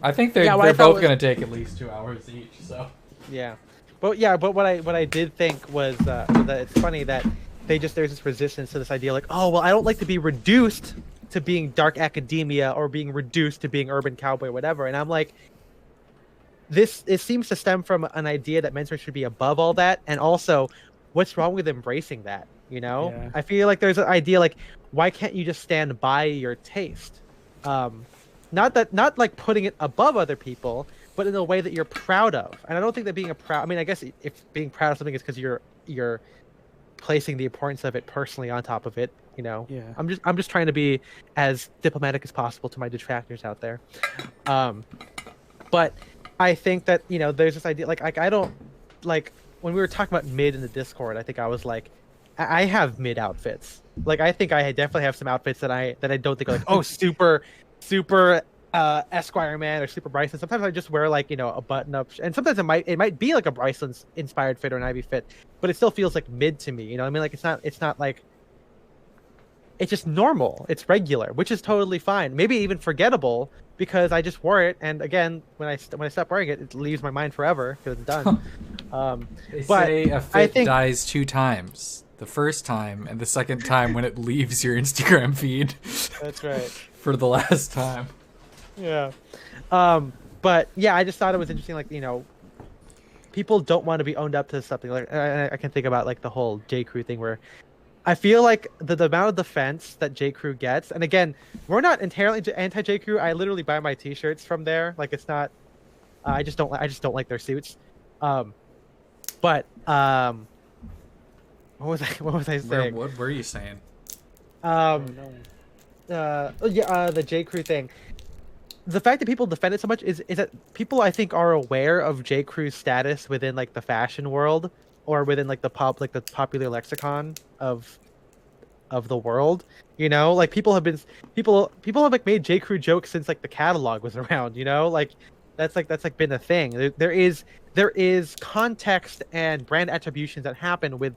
I think they're what I thought both was- going to take at least 2 hours each. So Yeah, but what I did think was that it's funny that there's this resistance to this idea, like, oh well, I don't like to be reduced to being dark academia or being reduced to being urban cowboy or whatever, and I'm like, it seems to stem from an idea that men's rights should be above all that, and also, what's wrong with embracing that? You know, Yeah. I feel like there's an idea like, why can't you just stand by your taste? Not like putting it above other people, but in a way that you're proud of. And I don't think that I mean, I guess if being proud of something is because you're placing the importance of it personally on top of it, you know. Yeah. I'm just trying to be as diplomatic as possible to my detractors out there. But I think that, you know, there's this idea like I don't like when we were talking about mid in the Discord, I think I was like, I have mid outfits. Like I think I definitely have some outfits that I don't think are like, oh, super Esquire man or super Bryson. Sometimes I just wear like, you know, a button up, and sometimes it might be like a Bryson inspired fit or an Ivy fit, but it still feels like mid to me. You know what I mean? Like it's not like, it's just normal. It's regular, which is totally fine. Maybe even forgettable because I just wore it, and again, when I stop wearing it, it leaves my mind forever because it's done. they But say a fit I think- dies 2 times. The first time and the second time when it leaves your Instagram feed That's right. for the last time. Yeah. But yeah, I just thought it was interesting. Like, you know, people don't want to be owned up to something. Like I can think about like the whole J. Crew thing, where I feel like the amount of defense that J. Crew gets, and again, we're not entirely anti J. Crew. I literally buy my T-shirts from there. Like, it's not. I just don't like their suits. But what was I saying? What were you saying? The J. Crew thing. The fact that people defend it so much is that people, I think, are aware of J. Crew's status within like the fashion world or within like the popular lexicon of the world. You know, like people have like made J. Crew jokes since like the catalog was around. You know, like that's been a thing. There is context and brand attributions that happen with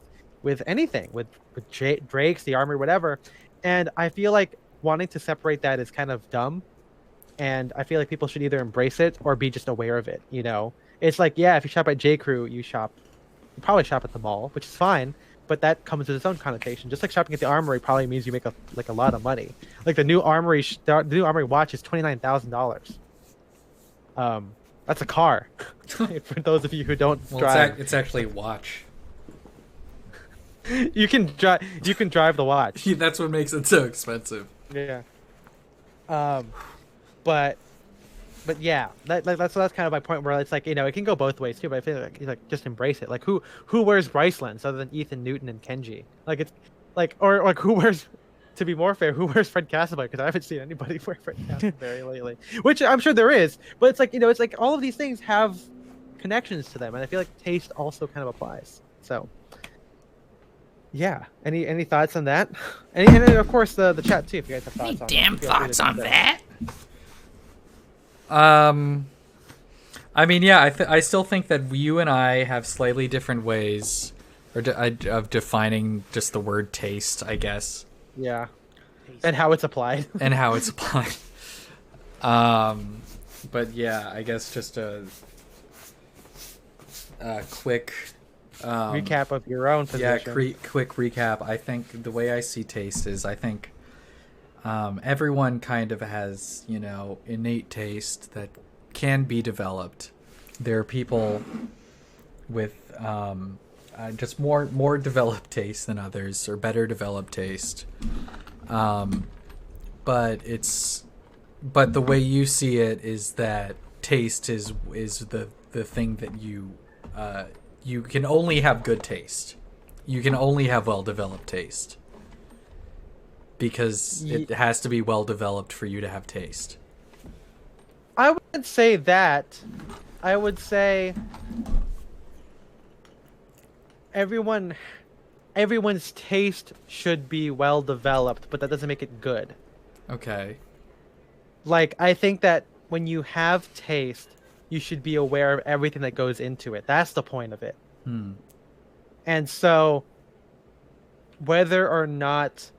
anything, with Drake's, the Armory, whatever. And I feel like wanting to separate that is kind of dumb. And I feel like people should either embrace it or be just aware of it. You know, it's like, yeah, if you shop at J. Crew, you probably shop at the mall, which is fine, but that comes with its own connotation. Just like shopping at the Armory probably means you make a lot of money. Like the new Armory watch is $29,000. That's a car. For those of you who don't drive, It's actually a watch. you can drive the watch. That's what makes it so expensive. Yeah. But yeah, that's kind of my point, where it's like, you know, it can go both ways too. But I feel like just embrace it. Like who wears Brycelands other than Ethan Newton and Kenji? Like it's like, or like who wears, to be more fair, who wears Fred Castleberry? Because I haven't seen anybody wear Fred Castleberry lately. Which I'm sure there is, but it's like, you know, it's like all of these things have connections to them, and I feel like taste also kind of applies. So. Yeah. Any thoughts on that? And of course the chat too, if you guys have thoughts on Damn it. Feel free thoughts to on do that. I mean, yeah, I still think that you and I have slightly different ways of defining just the word taste, I guess, Yeah. And how it's applied. and how it's applied. But yeah, I guess just a quick Recap of your own yeah, position. quick recap. I think the way I see taste is, I think everyone kind of has, you know, innate taste that can be developed. There are people with just more developed taste than others, or better developed taste. But the way you see it is that taste is the thing that you can only have good taste. You can only have well-developed taste. Because it has to be well-developed for you to have taste. I wouldn't say that. I would say everyone's taste should be well developed, but that doesn't make it good. Okay. Like, I think that when you have taste, you should be aware of everything that goes into it. That's the point of it. And so, whether or not,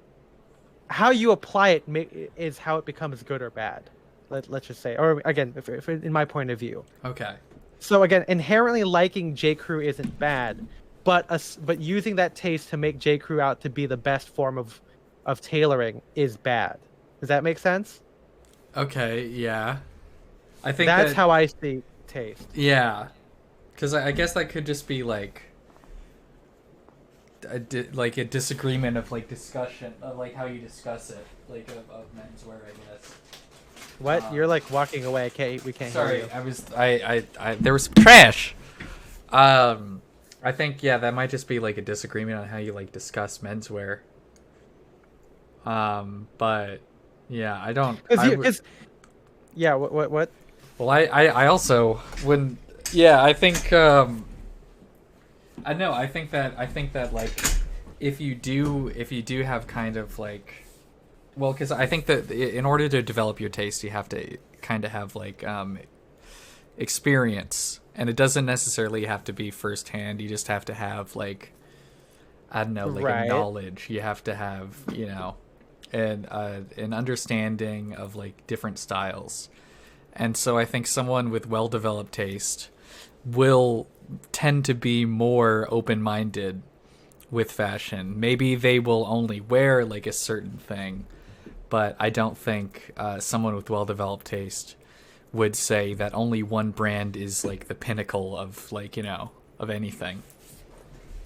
how you apply it is how it becomes good or bad. Let's just say, or again, if in my point of view. Okay. So again, inherently liking J. Crew isn't bad, but using that taste to make J. Crew out to be the best form of tailoring is bad. Does that make sense? Okay. Yeah. I think That's how I see taste. Yeah, because I guess that could just be like a disagreement of like discussion of like how you discuss it, like of menswear, I guess. What? You're like walking away. We can't Sorry, hear you. I there was some trash. I think that might just be like a disagreement on how you like discuss menswear. But yeah, I don't. Yeah. What? Well, I also wouldn't. Yeah, I think. I know. I think that like, if you do have kind of like, well, because I think that in order to develop your taste, you have to kind of have like experience, and it doesn't necessarily have to be firsthand. You just have to have like, I don't know, like a knowledge. You have to have an understanding of like different styles. And so I think someone with well-developed taste will tend to be more open-minded with fashion. Maybe they will only wear like a certain thing, but I don't think someone with well-developed taste would say that only one brand is like the pinnacle of like, of anything.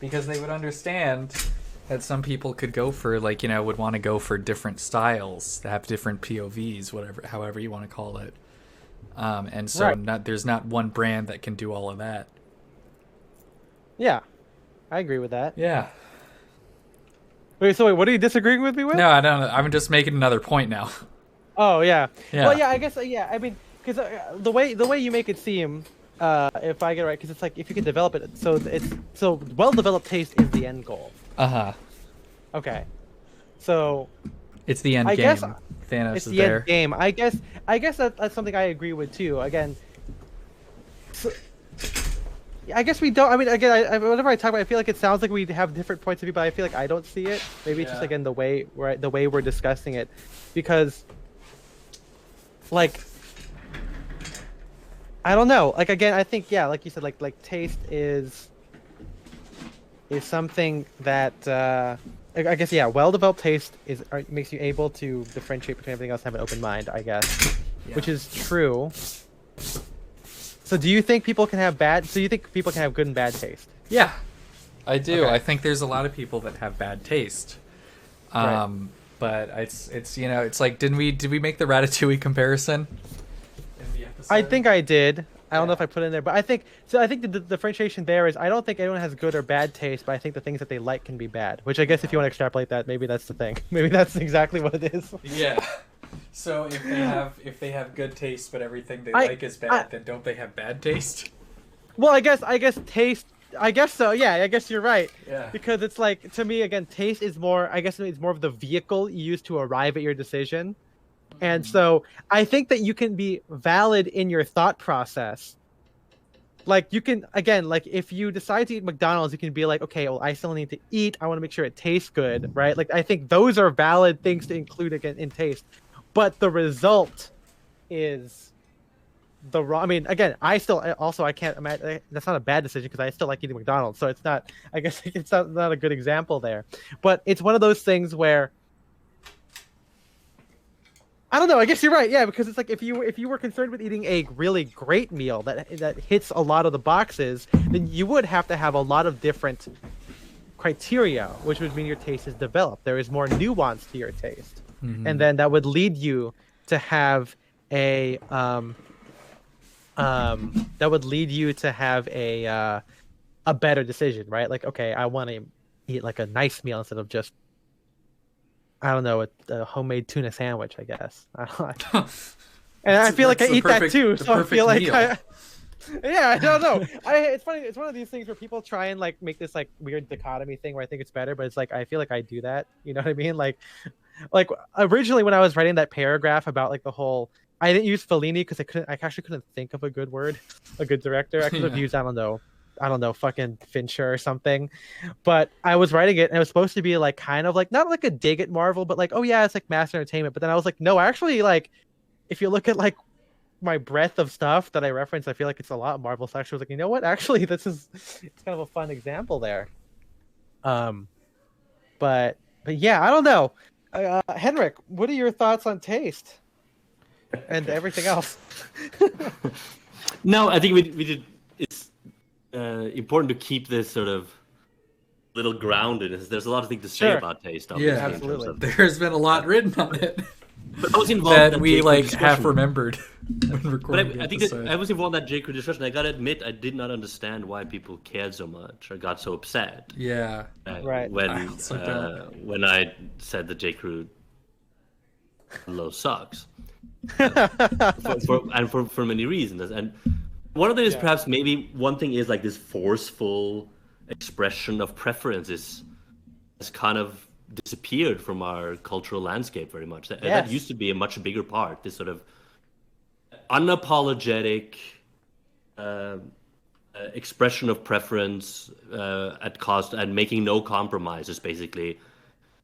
Because they would understand that some people could go for like, would want to go for different styles that have different POVs, however you want to call it. And so there's not one brand that can do all of that. Yeah, I agree with that. Yeah. Wait, what are you disagreeing with me with? No, I don't. I'm just making another point now. Oh yeah. Yeah. Well, yeah. I guess I mean, because the way you make it seem, if I get it right, because it's like if you can develop it, so well-developed taste is the end goal. Okay. So. It's the end game. Guess Thanos it's is the there. End game. I guess that's something I agree with too. Again. So, I guess we don't. I mean, again, whenever I talk about it, I feel like it sounds like we have different points of view, but I feel like I don't see it. Maybe it's just again the way we're discussing it, because, like, I don't know. Like again, I think like you said, like taste is something that I guess well-developed taste makes you able to differentiate between everything else and have an open mind. I guess, which is true. So do you think people can have good and bad taste? Yeah, I do. Okay. I think there's a lot of people that have bad taste. But it's it's like did we make the Ratatouille comparison in the episode? I think I did. I don't know if I put it in there, but I think the differentiation there is I don't think anyone has good or bad taste, but I think the things that they like can be bad. Which I guess if you want to extrapolate that, maybe that's the thing. Maybe that's exactly what it is. Yeah. So if they have good taste but everything they like is bad, then don't they have bad taste? Well, I guess taste. I guess so. Yeah, I guess you're right. Yeah. Because it's like, to me again, taste is more. I guess it's more of the vehicle you use to arrive at your decision, and so I think that you can be valid in your thought process. Like you can like if you decide to eat McDonald's, you can be like, okay, well I still need to eat. I want to make sure it tastes good, right? Like I think those are valid things to include again in taste. But the result is the wrong. I mean, again, I can't imagine that's not a bad decision because I still like eating McDonald's. So it's not. I guess it's not a good example there. But it's one of those things where I don't know. I guess you're right. Yeah, because it's like if you were concerned with eating a really great meal that hits a lot of the boxes, then you would have to have a lot of different criteria, which would mean your taste is developed. There is more nuance to your taste. And then that would lead you to have a better decision, right? Like, okay, I want to eat like a nice meal instead of just, I don't know, a homemade tuna sandwich, I guess. And I feel like I eat that too, so I feel like yeah, I don't know. It's funny. It's one of these things where people try and like make this like weird dichotomy thing where I think it's better, but it's like I feel like I do that. You know what I mean? Like originally when I was writing that paragraph about like the whole, I didn't use Fellini because I actually couldn't think of a good word, a good director. I could have used I don't know, fucking Fincher or something. But I was writing it and it was supposed to be like kind of like not like a dig at Marvel, but like, oh yeah, it's like mass entertainment. But then I was like, no, actually, like if you look at like my breadth of stuff that I reference, I feel like it's a lot Marvel. So actually, I was like, you know what? Actually, it's kind of a fun example there. But yeah, I don't know. Henrik, what are your thoughts on taste and everything else? No, I think we did. It's important to keep this sort of little grounded. There's a lot of things to say Sure. about taste. Yeah, Obviously, absolutely. There's been a lot written on it But I was involved in that we J. Crew like discussion. half remembered when But recording the I think that episode. I was involved in that J. Crew discussion. I gotta admit, I did not understand why people cared so much or got so upset. Yeah. Right. When I also don't. when I said that J. Crew low sucks, for many reasons, and one of them is perhaps maybe one thing is like this forceful expression of preferences has kind of disappeared from our cultural landscape very much. That used to be a much bigger part. This sort of unapologetic expression of preference at cost and making no compromises. Basically,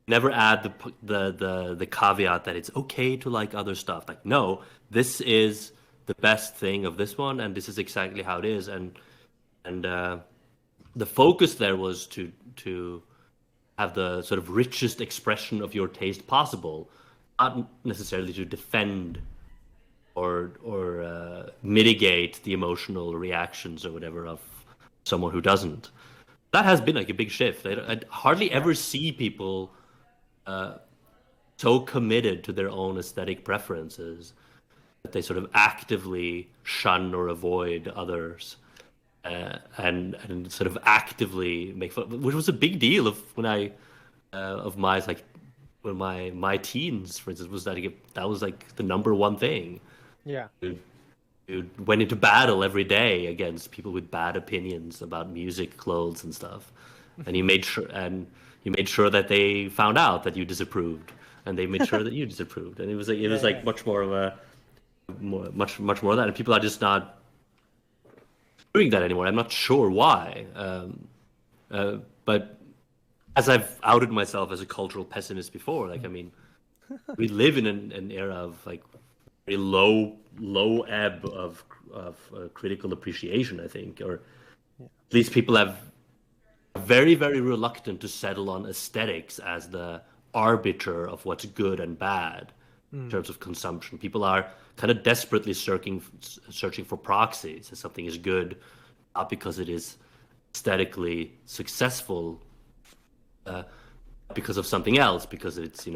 never add the caveat that it's okay to like other stuff. Like, no, this is the best thing of this one, and this is exactly how it is. And the focus there was to have the sort of richest expression of your taste possible, not necessarily to defend or mitigate the emotional reactions or whatever of someone who doesn't. That has been like a big shift. I hardly ever see people so committed to their own aesthetic preferences that they sort of actively shun or avoid others. And sort of actively make fun, which was a big deal of when I of my like when my teens, for instance, was that was like the number one thing. Yeah. You went into battle every day against people with bad opinions about music, clothes, and stuff, and you made sure that they found out that you disapproved, and they made sure that you disapproved, and it was like much more of a much more of that, and people are just not doing that anymore. I'm not sure why, but as I've outed myself as a cultural pessimist before, like I mean, we live in an era of like very low ebb of critical appreciation, I think, or at least people have very reluctant to settle on aesthetics as the arbiter of what's good and bad in terms of consumption. People are kind of desperately searching for proxies. If something is good, not because it is aesthetically successful, because of something else, because it's,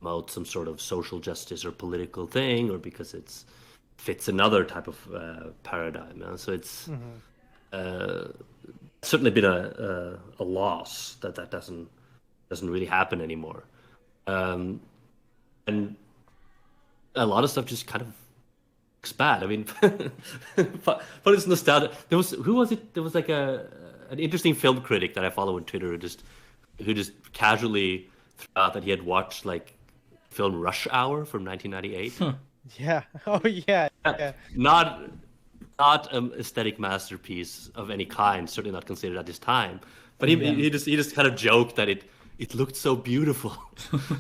about some sort of social justice or political thing, or because it fits another type of paradigm. So it's certainly been a loss that doesn't really happen anymore. And a lot of stuff just kind of looks bad. I mean, but it's nostalgia. There was like an interesting film critic that I follow on Twitter who just casually threw out that he had watched like film Rush Hour from 1998. Yeah. Oh yeah. Not an aesthetic masterpiece of any kind. Certainly not considered at this time. But he just kind of joked that it looked so beautiful.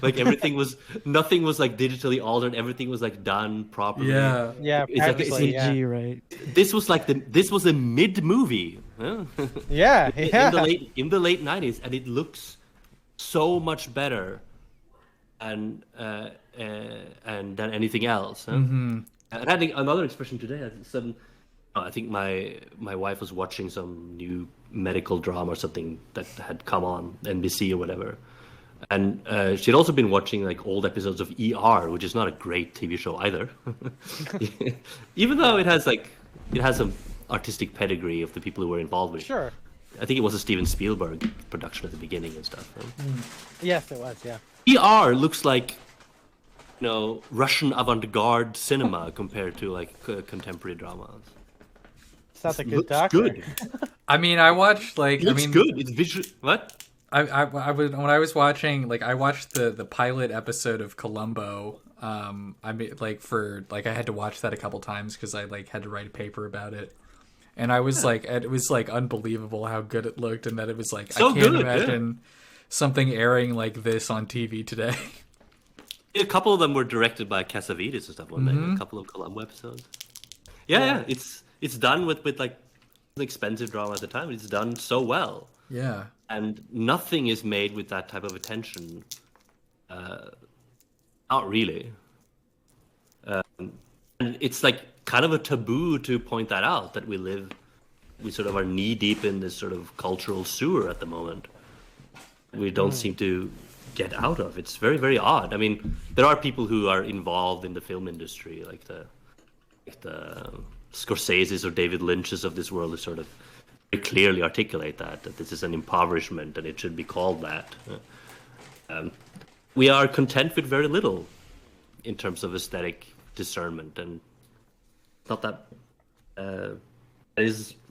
Like nothing was like digitally altered. Everything was like done properly. Yeah. Yeah. It's like CG, right? This was a mid movie. Huh? Yeah. In the late 90s, and it looks so much better and than anything else. Huh? Mm-hmm. And I think another expression today. I think my wife was watching some new medical drama or something that had come on NBC or whatever, and she'd also been watching like old episodes of ER, which is not a great TV show either. Even though it has some artistic pedigree of the people who were involved with it. Sure. I think it was a Steven Spielberg production at the beginning and stuff. Right? Yes, it was. Yeah. ER looks like Russian avant-garde cinema compared to like contemporary dramas. Sounds like a good Looks doctor. good. I mean, I watched like It looks good. It's visual. What? I was when I was watching, like, I watched the pilot episode of Columbo. I mean, like, I had to watch that a couple times because I like had to write a paper about it, and I was like, it was like unbelievable how good it looked, and that it was like, So I can't good, imagine something airing like this on TV today. A couple of them were directed by Cassavetes and stuff, weren't they? A couple of Columbo episodes. Yeah. It's done with like an expensive drama at the time. It's done so well. Yeah. And nothing is made with that type of attention. Not really. And it's like kind of a taboo to point that out, that we sort of are knee deep in this sort of cultural sewer at the moment. We don't seem to get out of. It's very, very odd. I mean, there are people who are involved in the film industry, like the Scorseses or David Lynch's of this world, who sort of very clearly articulate that this is an impoverishment and it should be called that. We are content with very little in terms of aesthetic discernment, and not that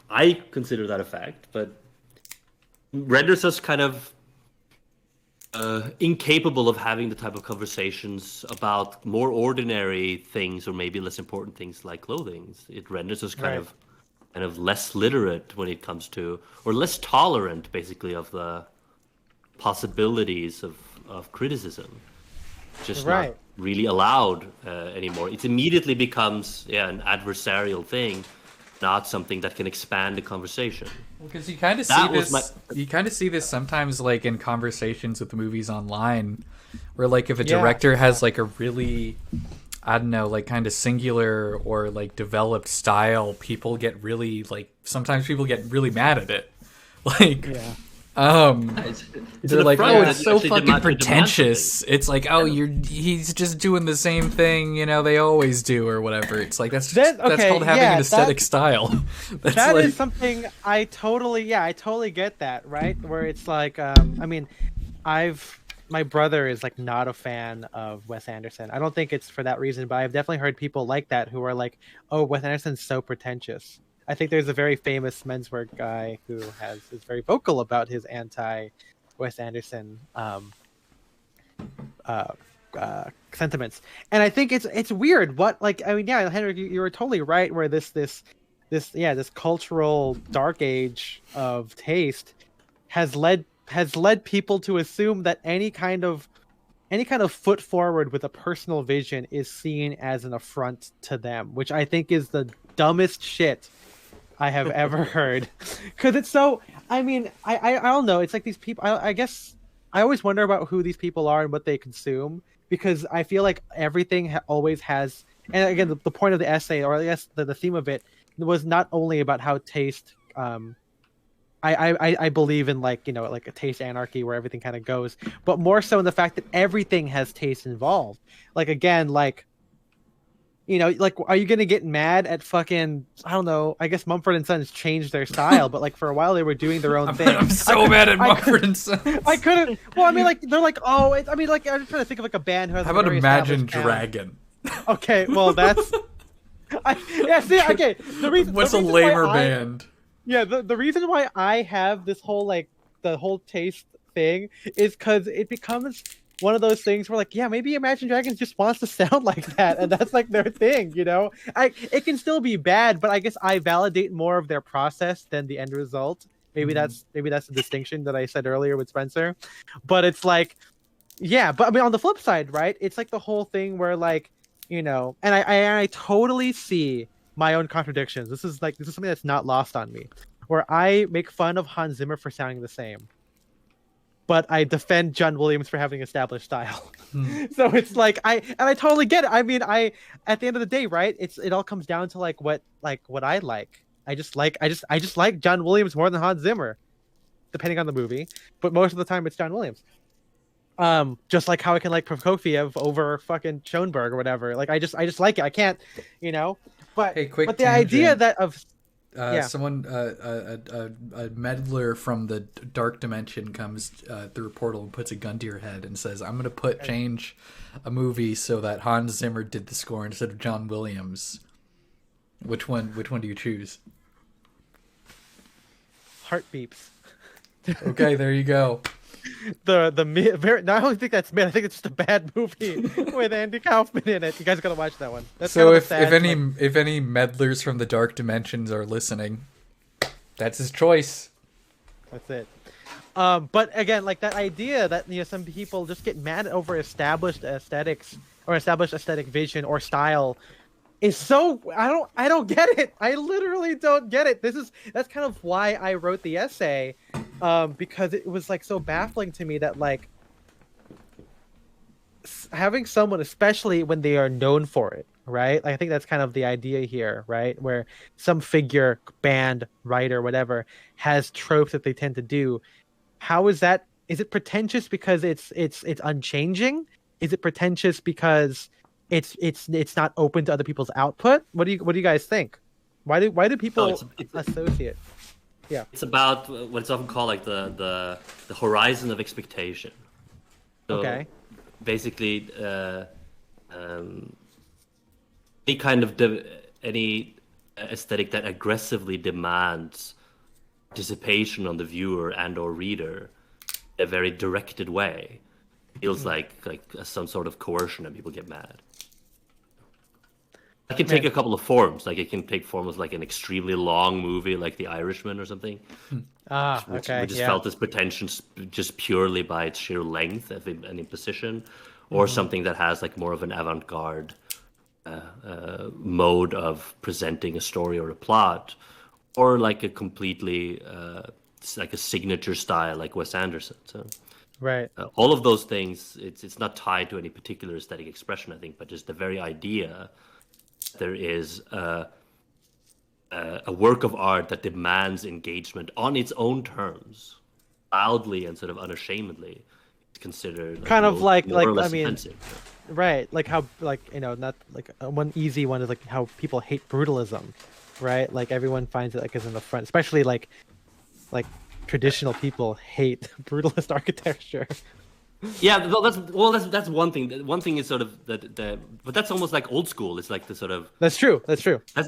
I consider that a fact, but renders us kind of incapable of having the type of conversations about more ordinary things, or maybe less important things like clothing. It renders us kind of less literate when it comes to, or less tolerant, basically, of the possibilities of criticism. Just not really allowed anymore. It immediately becomes an adversarial thing, not something that can expand the conversation. Because you kind of see this. You kind of see this sometimes, like in conversations with movies online, where like if a director has like a really, I don't know, like kind of singular or like developed style, people get really sometimes people get really mad at it. Like, they're like, oh, it's so fucking pretentious. It's like, oh, he's just doing the same thing, they always do, or whatever. It's like that's called having an aesthetic style. That is something I totally get that, right? Where it's like, my brother is like not a fan of Wes Anderson. I don't think it's for that reason, but I've definitely heard people like that who are like, oh, Wes Anderson's so pretentious. I think there's a very famous menswear guy who is very vocal about his anti-Wes Anderson sentiments, and I think it's weird. Henrik, you were totally right. Where this cultural dark age of taste has led people to assume that any kind of foot forward with a personal vision is seen as an affront to them, which I think is the dumbest shit I have ever heard. Because it's so, I don't know. It's like these people, I guess I always wonder about who these people are and what they consume, because I feel like everything always has, and again, the point of the essay, or I guess the theme of it, was not only about how taste, I believe in like a taste anarchy where everything kind of goes, but more so in the fact that everything has taste involved. Like, again, like, are you gonna get mad at fucking, I don't know, I guess Mumford & Sons changed their style, but like for a while they were doing their own thing. I'm so mad at Mumford & Sons. I couldn't. Well, they're like, oh, I'm just trying to think of like a band who has. How about Imagine Dragon? Okay, well that's. Okay. What's a lamer band? Yeah, the reason why I have this whole the whole taste thing is because it becomes one of those things where maybe Imagine Dragons just wants to sound like that, and that's like their thing, it can still be bad, but I guess I validate more of their process than the end result. Maybe that's the distinction that I said earlier with Spencer. But it's like, but on the flip side, right, it's like the whole thing where and I totally see my own contradictions. This is something that's not lost on me, where I make fun of Hans Zimmer for sounding the same, but I defend John Williams for having established style. So it's like I totally get it. At the end of the day, right? It all comes down to what I like. I just like John Williams more than Hans Zimmer, depending on the movie. But most of the time, it's John Williams. Just like how I can like Prokofiev over fucking Schoenberg or whatever. Like I just like it. I can't, But hey, quick but the tangent. idea that of someone a meddler from the dark dimension comes through a portal and puts a gun to your head and says, "I'm gonna change a movie so that Hans Zimmer did the score instead of John Williams." Which one do you choose? Heart beeps. Okay, there you go. No, I don't think that's mid. I think it's just a bad movie with Andy Kaufman in it. You guys gotta watch that one. That's so if any meddlers from the dark dimensions are listening, that's his choice. That's it. But again, like that idea that some people just get mad over established aesthetics or established aesthetic vision or style is so I don't get it. I literally don't get it. That's kind of why I wrote the essay, because it was like so baffling to me that like having someone, especially when they are known for it, right? Like, I think that's kind of the idea here, right? Where some figure, band, writer, whatever, has tropes that they tend to do. How is that? Is it pretentious because it's unchanging? Is it pretentious because it's not open to other people's output? What do you guys think? Why do people it's associate? Yeah, it's about what's often called like the horizon of expectation. So okay. basically, any kind of any aesthetic that aggressively demands participation on the viewer and or reader in a very directed way feels like some sort of coercion, and people get mad. It can take a couple of forms. Like, it can take forms like an extremely long movie, like The Irishman or something. Which is felt as pretentious just purely by its sheer length and imposition, or something that has like more of an avant-garde mode of presenting a story or a plot, or like a completely like a signature style like Wes Anderson. So, right. All of those things, it's not tied to any particular aesthetic expression, I think, but just the very idea there is a work of art that demands engagement on its own terms, loudly and sort of unashamedly. It's considered like kind of like more or less I mean, offensive. right? Like how not like one easy one is like how people hate brutalism, right? Like everyone finds it like is in the front, especially like traditional people hate brutalist architecture. Yeah, that's one thing. One thing is sort of but that's almost like old school. It's like the sort of That's true. That's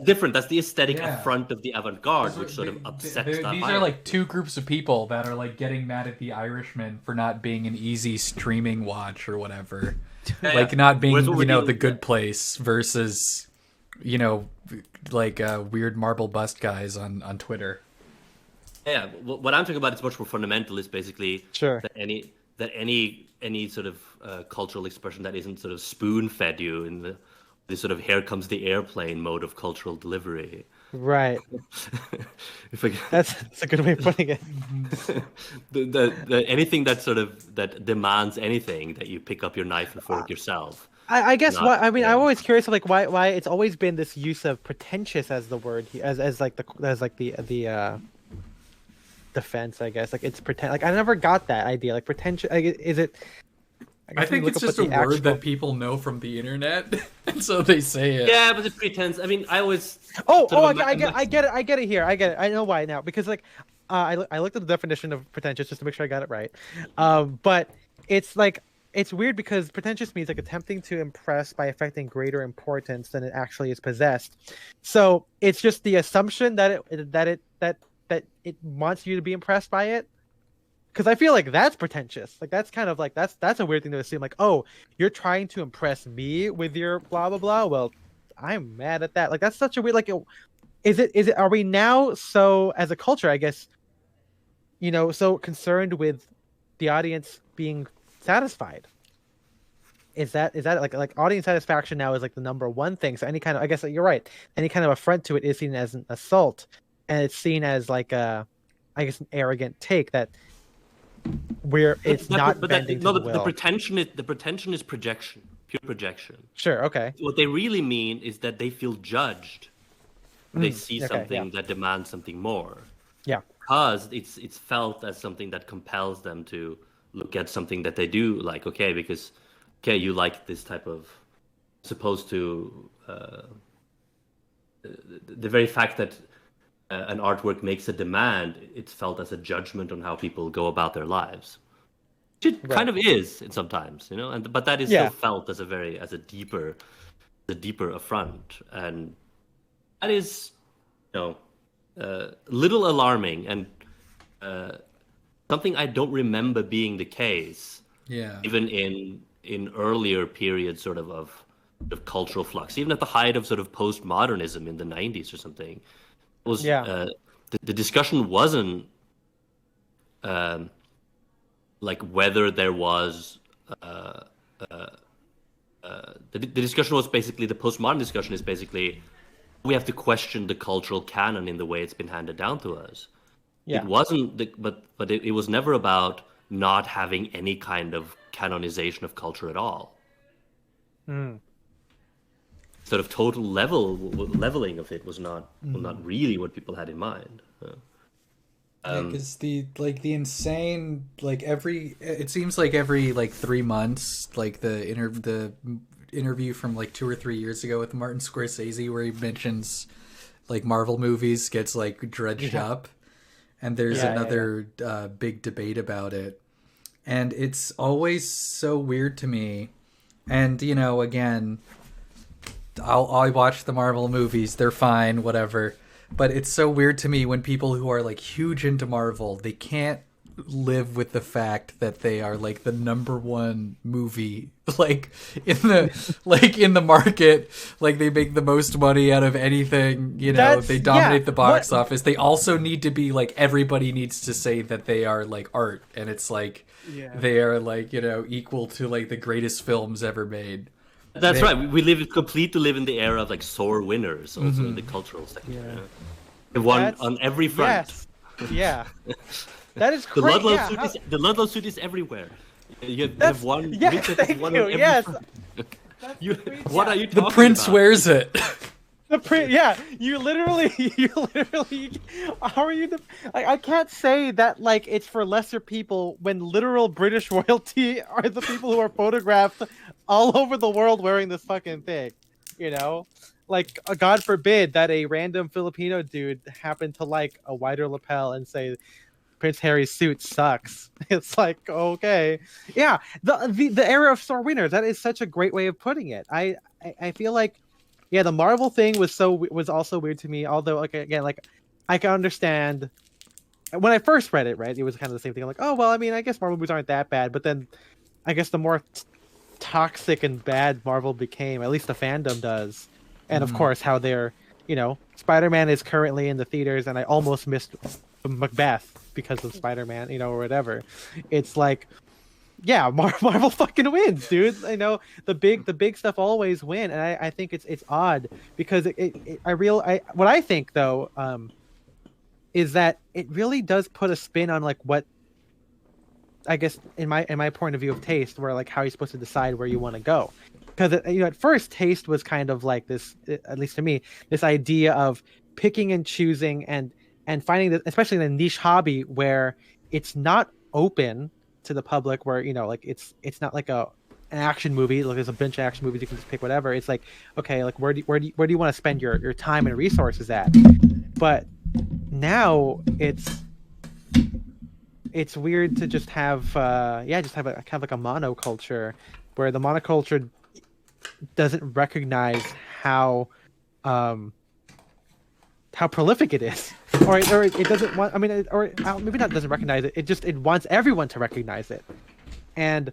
different. That's the aesthetic Yeah. affront of the avant-garde, which sort of upsets that. These are like two groups of people that are like getting mad at The Irishman for not being an easy streaming watch or whatever. Like not being, The Good Place versus, like weird marble bust guys on Twitter. Yeah, what I'm talking about is much more fundamental. Is basically that any sort of cultural expression that isn't sort of spoon-fed you in the sort of here comes the airplane mode of cultural delivery. right. That's a good way of putting it. the anything that demands anything that you pick up your knife and fork yourself. I guess I'm always curious of like why it's always been this use of pretentious as the word as the defense, I guess. Like it's pretend. Like I never got that idea. Like pretentious. Like, is it? I think it's just a word that people know from the internet, and so they say it. Yeah, but it's pretense. I mean, I always. I get it here. I get it. I know why now because like, I looked at the definition of pretentious just to make sure I got it right. But it's like it's weird because pretentious means like attempting to impress by affecting greater importance than it actually is possessed. So it's just the assumption that it wants you to be impressed by it. Because I feel like that's pretentious. Like that's kind of like that's a weird thing to assume. Like, oh, you're trying to impress me with your blah blah blah. Well, I'm mad at that. Like that's such a weird. Like, is it? Are we now so as a culture? I guess, so concerned with the audience being satisfied. Is that like audience satisfaction now is like the number one thing? So any kind of, I guess you're right. Any kind of affront to it is seen as an assault, and it's seen as like an arrogant take that. Where it's not bending to the will. The pretension is projection, pure projection. Sure, okay. What they really mean is that they feel judged. They see something that demands something more. Yeah. Because it's felt as something that compels them to look at something that they do like. Because you like this type of, supposed to the very fact that. An artwork makes a demand, it's felt as a judgment on how people go about their lives. It kind of is sometimes, but that is still felt as a deeper affront, and that is, little alarming and something I don't remember being the case. Yeah. Even in earlier periods, sort of cultural flux, even at the height of sort of postmodernism in the 90s or something. The discussion wasn't like whether there was the discussion was basically, the postmodern discussion is basically, we have to question the cultural canon in the way it's been handed down to us. Yeah. It wasn't, but it was never about not having any kind of canonization of culture at all. Sort of total leveling of it was not really what people had in mind. Because the insane, like, it seems like every like 3 months, like the interview from like 2 or 3 years ago with Martin Scorsese, where he mentions like Marvel movies, gets like dredged up, and there's another big debate about it, and it's always so weird to me. And you know, again, I watch the Marvel movies, they're fine, whatever. But it's so weird to me when people who are like huge into Marvel, they can't live with the fact that they are like the number one movie, like in the market, like they make the most money out of anything, you know, they dominate the box office. They also need to be like, everybody needs to say that they are like art, and it's like they are like, you know, equal to like the greatest films ever made. That's right. We live in the era of like sore winners, also in the cultural sector. Yeah. They won on every front. Yes. Yeah. That is The great. Ludlow suit is everywhere. You have one. Yes, thank you. Yes. What are you talking The prince about? wears it. The print, yeah. You literally. How are you? I can't say that like it's for lesser people when literal British royalty are the people who are photographed all over the world wearing this fucking thing. You know, like God forbid that a random Filipino dude happened to like a wider lapel and say Prince Harry's suit sucks. It's like, okay, yeah. The era of star winners. That is such a great way of putting it. I feel like. Yeah, the Marvel thing was also weird to me. Although, like, again, like, I can understand when I first read it. Right, it was kind of the same thing. Like, oh well, I mean, I guess Marvel movies aren't that bad. But then, I guess the more toxic and bad Marvel became, at least the fandom does. And of course, how they're, you know, Spider-Man is currently in the theaters, and I almost missed Macbeth because of Spider-Man, you know, or whatever. It's like. Yeah, Marvel fucking wins, dude. I know the big stuff always win, and I think it's odd because what I think though is that it really does put a spin on like what I guess in my point of view of taste, where like how you're supposed to decide where you want to go, because you know at first taste was kind of like this, at least to me, this idea of picking and choosing and finding that, especially in a niche hobby where it's not open to the public, where you know like it's not like an action movie, like there's a bunch of action movies you can just pick whatever. It's like, okay, like where do you want to spend your time and resources at? But now it's weird to just have just have a kind of like a monoculture, where the monoculture doesn't recognize how prolific it is, or it doesn't want. I mean, or maybe not doesn't recognize it. It wants everyone to recognize it, and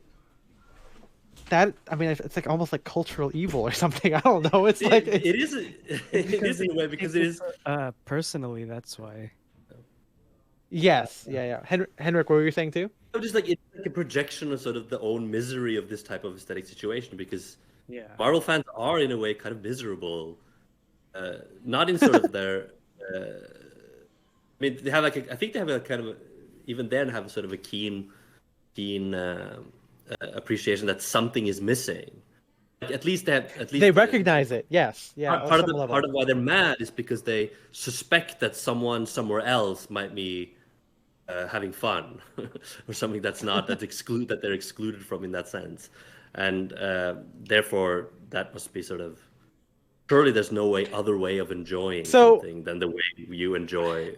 that, I mean, it's like almost like cultural evil or something. I don't know. It is in a way because it is. Personally, that's why. Yes, yeah. Henrik, what were you saying too? Just like it's like a projection of sort of the own misery of this type of aesthetic situation, because Marvel fans are in a way kind of miserable. Not in sort of their. I mean, they have like I think they have a kind of even then have sort of a keen appreciation that something is missing. Like, at least they recognize it. Yes, yeah. Part of why they're mad is because they suspect that someone somewhere else might be having fun or something that they're excluded from in that sense, and therefore that must be sort of. Surely there's no other way of enjoying something than the way you enjoy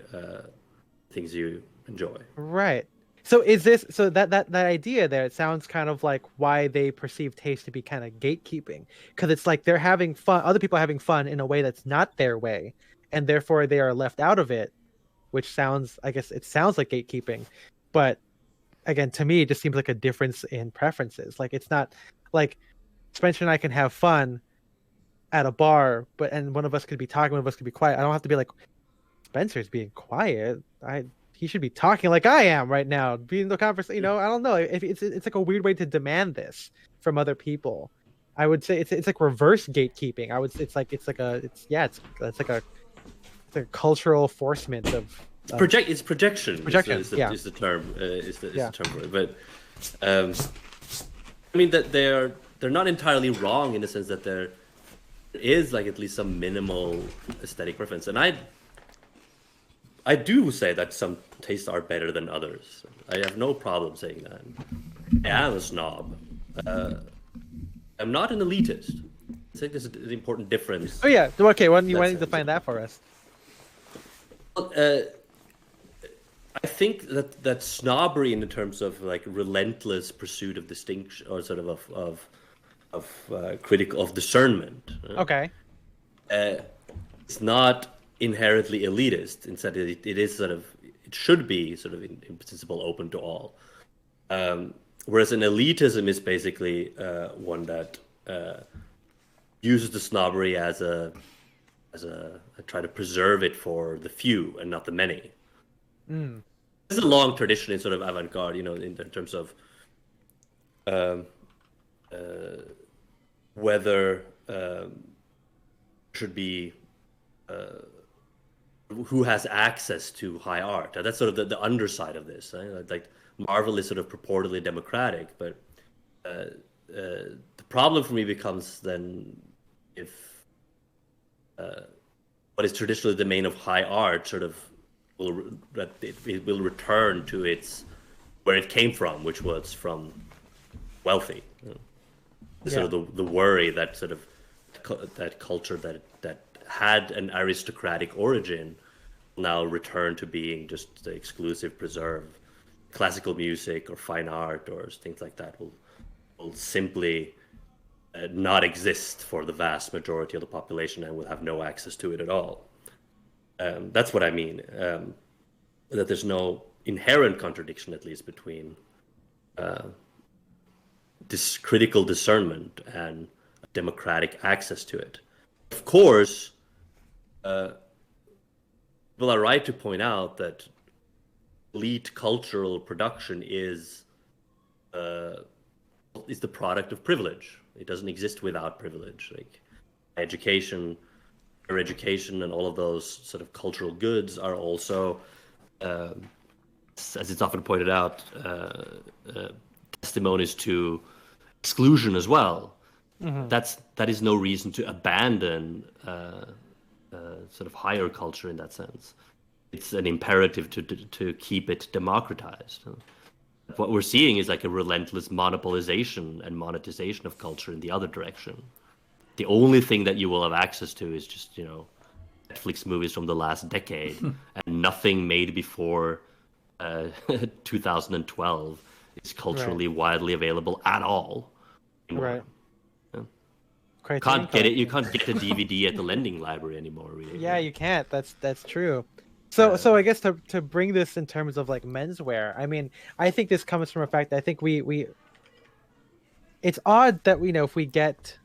things you enjoy. Right. So that idea there, it sounds kind of like why they perceive taste to be kind of gatekeeping, because it's like they're having fun, other people are having fun in a way that's not their way, and therefore they are left out of it, which sounds, I guess it sounds like gatekeeping, but again, to me, it just seems like a difference in preferences. Like it's not like Spencer and I can have fun at a bar, and one of us could be talking, one of us could be quiet. I don't have to be like, Spencer's being quiet. he should be talking like I am right now, being the conversation. I don't know. If it's like a weird way to demand this from other people. I would say it's like reverse gatekeeping. I would say it's like a cultural enforcement of. It's projection. Projection, is the term. Is the term for it. But I mean that they're not entirely wrong in the sense that there is like at least some minimal aesthetic preference, and I do say that some tastes are better than others. I have no problem saying that. I am a snob. I'm not an elitist. I think there's an important difference. Oh yeah. Okay. Why don't you define that for us? I think that snobbery in terms of like relentless pursuit of distinction or sort of critical of discernment. Okay. It's not inherently elitist. Instead, it is sort of it should be sort of in principle open to all. Whereas an elitism is basically one that uses the snobbery as a try to preserve it for the few and not the many. There's a long tradition in sort of avant-garde, in terms of whether should be who has access to high art. That's sort of the underside of this. Right? Like Marvel is sort of purportedly democratic, but the problem for me becomes then if what is traditionally the domain of high art sort of it will return to its where it came from, which was from wealthy. Sort of the worry that sort of that culture that had an aristocratic origin will now return to being just the exclusive preserve. Classical music or fine art or things like that will simply not exist for the vast majority of the population and will have no access to it at all. That's what I mean. That there's no inherent contradiction, at least, between this critical discernment and democratic access to it. Of course, people are right to point out that elite cultural production is the product of privilege. It doesn't exist without privilege. Like education, higher education, and all of those sort of cultural goods are also, as it's often pointed out, testimonies to exclusion as well. Mm-hmm. That is no reason to abandon sort of higher culture in that sense. It's an imperative to keep it democratized. What we're seeing is like a relentless monopolization and monetization of culture in the other direction. The only thing that you will have access to is just, Netflix movies from the last decade and nothing made before 2012 is culturally widely available at all anymore. Right. Can't get it. You can't get the DVD at the lending library anymore, really. Yeah, you can't. That's true. So I guess to bring this in terms of like menswear, I mean, I think this comes from a fact that I think we it's odd that if we get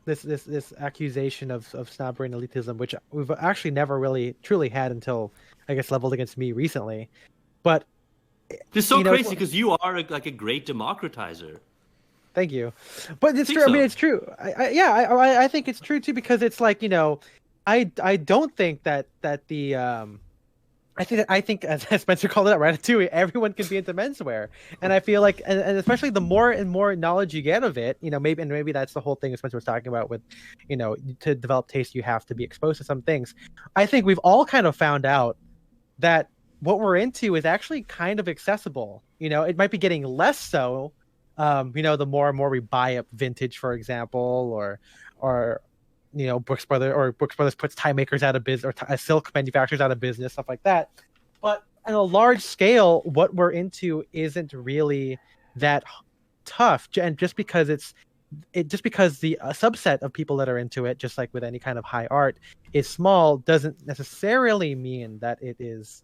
this accusation of snobbery and elitism, which we've actually never really truly had until I guess leveled against me recently. But it's so crazy because you are like a great democratizer. Thank you, but it's true. So. I mean, it's true. I think it's true too because it's like I don't think that the I think as Spencer called it out, Ratatouille, everyone can be into menswear, and I feel like and especially the more and more knowledge you get of it, maybe that's the whole thing Spencer was talking about with, to develop taste you have to be exposed to some things. I think we've all kind of found out that what we're into is actually kind of accessible. It might be getting less so. The more and more we buy up vintage, for example, or Brooks Brothers puts tie makers out of business or silk manufacturers out of business, stuff like that. But on a large scale, what we're into isn't really that tough, and just because the subset of people that are into it, just like with any kind of high art, is small, doesn't necessarily mean that it is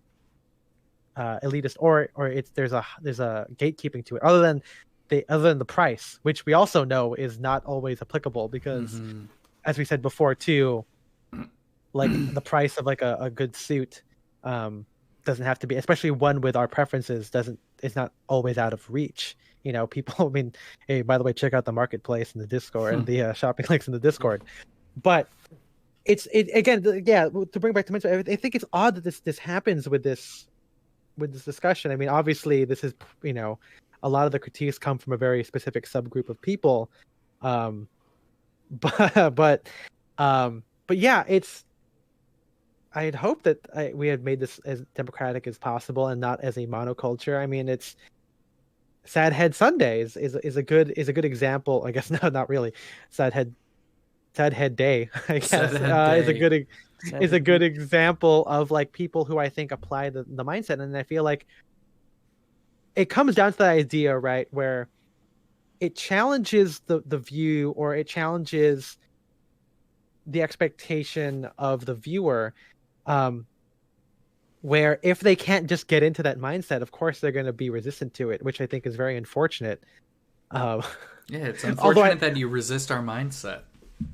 elitist or there's a gatekeeping to it, other than the price, which we also know is not always applicable because, as we said before too, like the price of like a good suit doesn't have to be, especially one with our preferences, it's not always out of reach. You know, people, I mean, hey, by the way, check out the marketplace in the Discord and the shopping links in the Discord. But again, yeah, to bring back to mention, I think it's odd that this happens with this discussion. I mean, obviously this is, you know, a lot of the critiques come from a very specific subgroup of people. But yeah, I had hoped that we had made this as democratic as possible and not as a monoculture. I mean, it's SaDHead Sundays is a good example. I guess no, not really. SaDHead Day, I guess, is a good example of like people who I think apply the mindset, and I feel like it comes down to the idea, right, where it challenges the view, or it challenges the expectation of the viewer, where if they can't just get into that mindset, of course they're going to be resistant to it, which I think is very unfortunate. Yeah, it's unfortunate that you resist our mindset.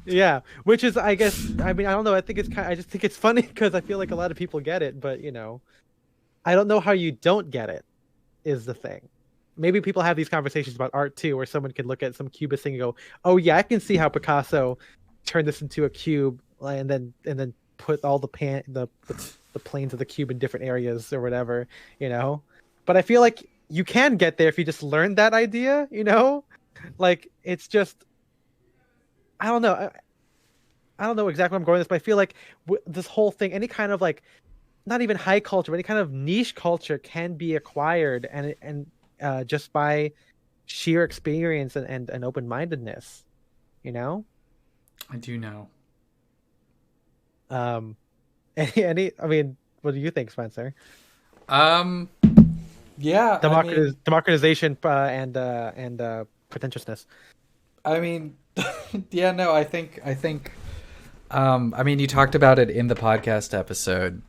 Yeah, which is, I guess, I mean, I don't know. I just think it's funny because I feel like a lot of people get it, but you know, I don't know how you don't get it, is the thing. Maybe people have these conversations about art too, where someone could look at some cubist thing and go, "Oh yeah, I can see how Picasso turned this into a cube, and then put all the planes of the cube in different areas or whatever," you know. But I feel like you can get there if you just learn that idea, you know. Like, it's just, I don't know. I don't know exactly where I'm going with this, but I feel like this whole thing, any kind of like, not even high culture, but any kind of niche culture can be acquired and just by sheer experience and open-mindedness, you know? I do know. I mean, what do you think, Spencer? Yeah, democratization and pretentiousness. I mean, yeah, no, I think, I mean, you talked about it in the podcast episode,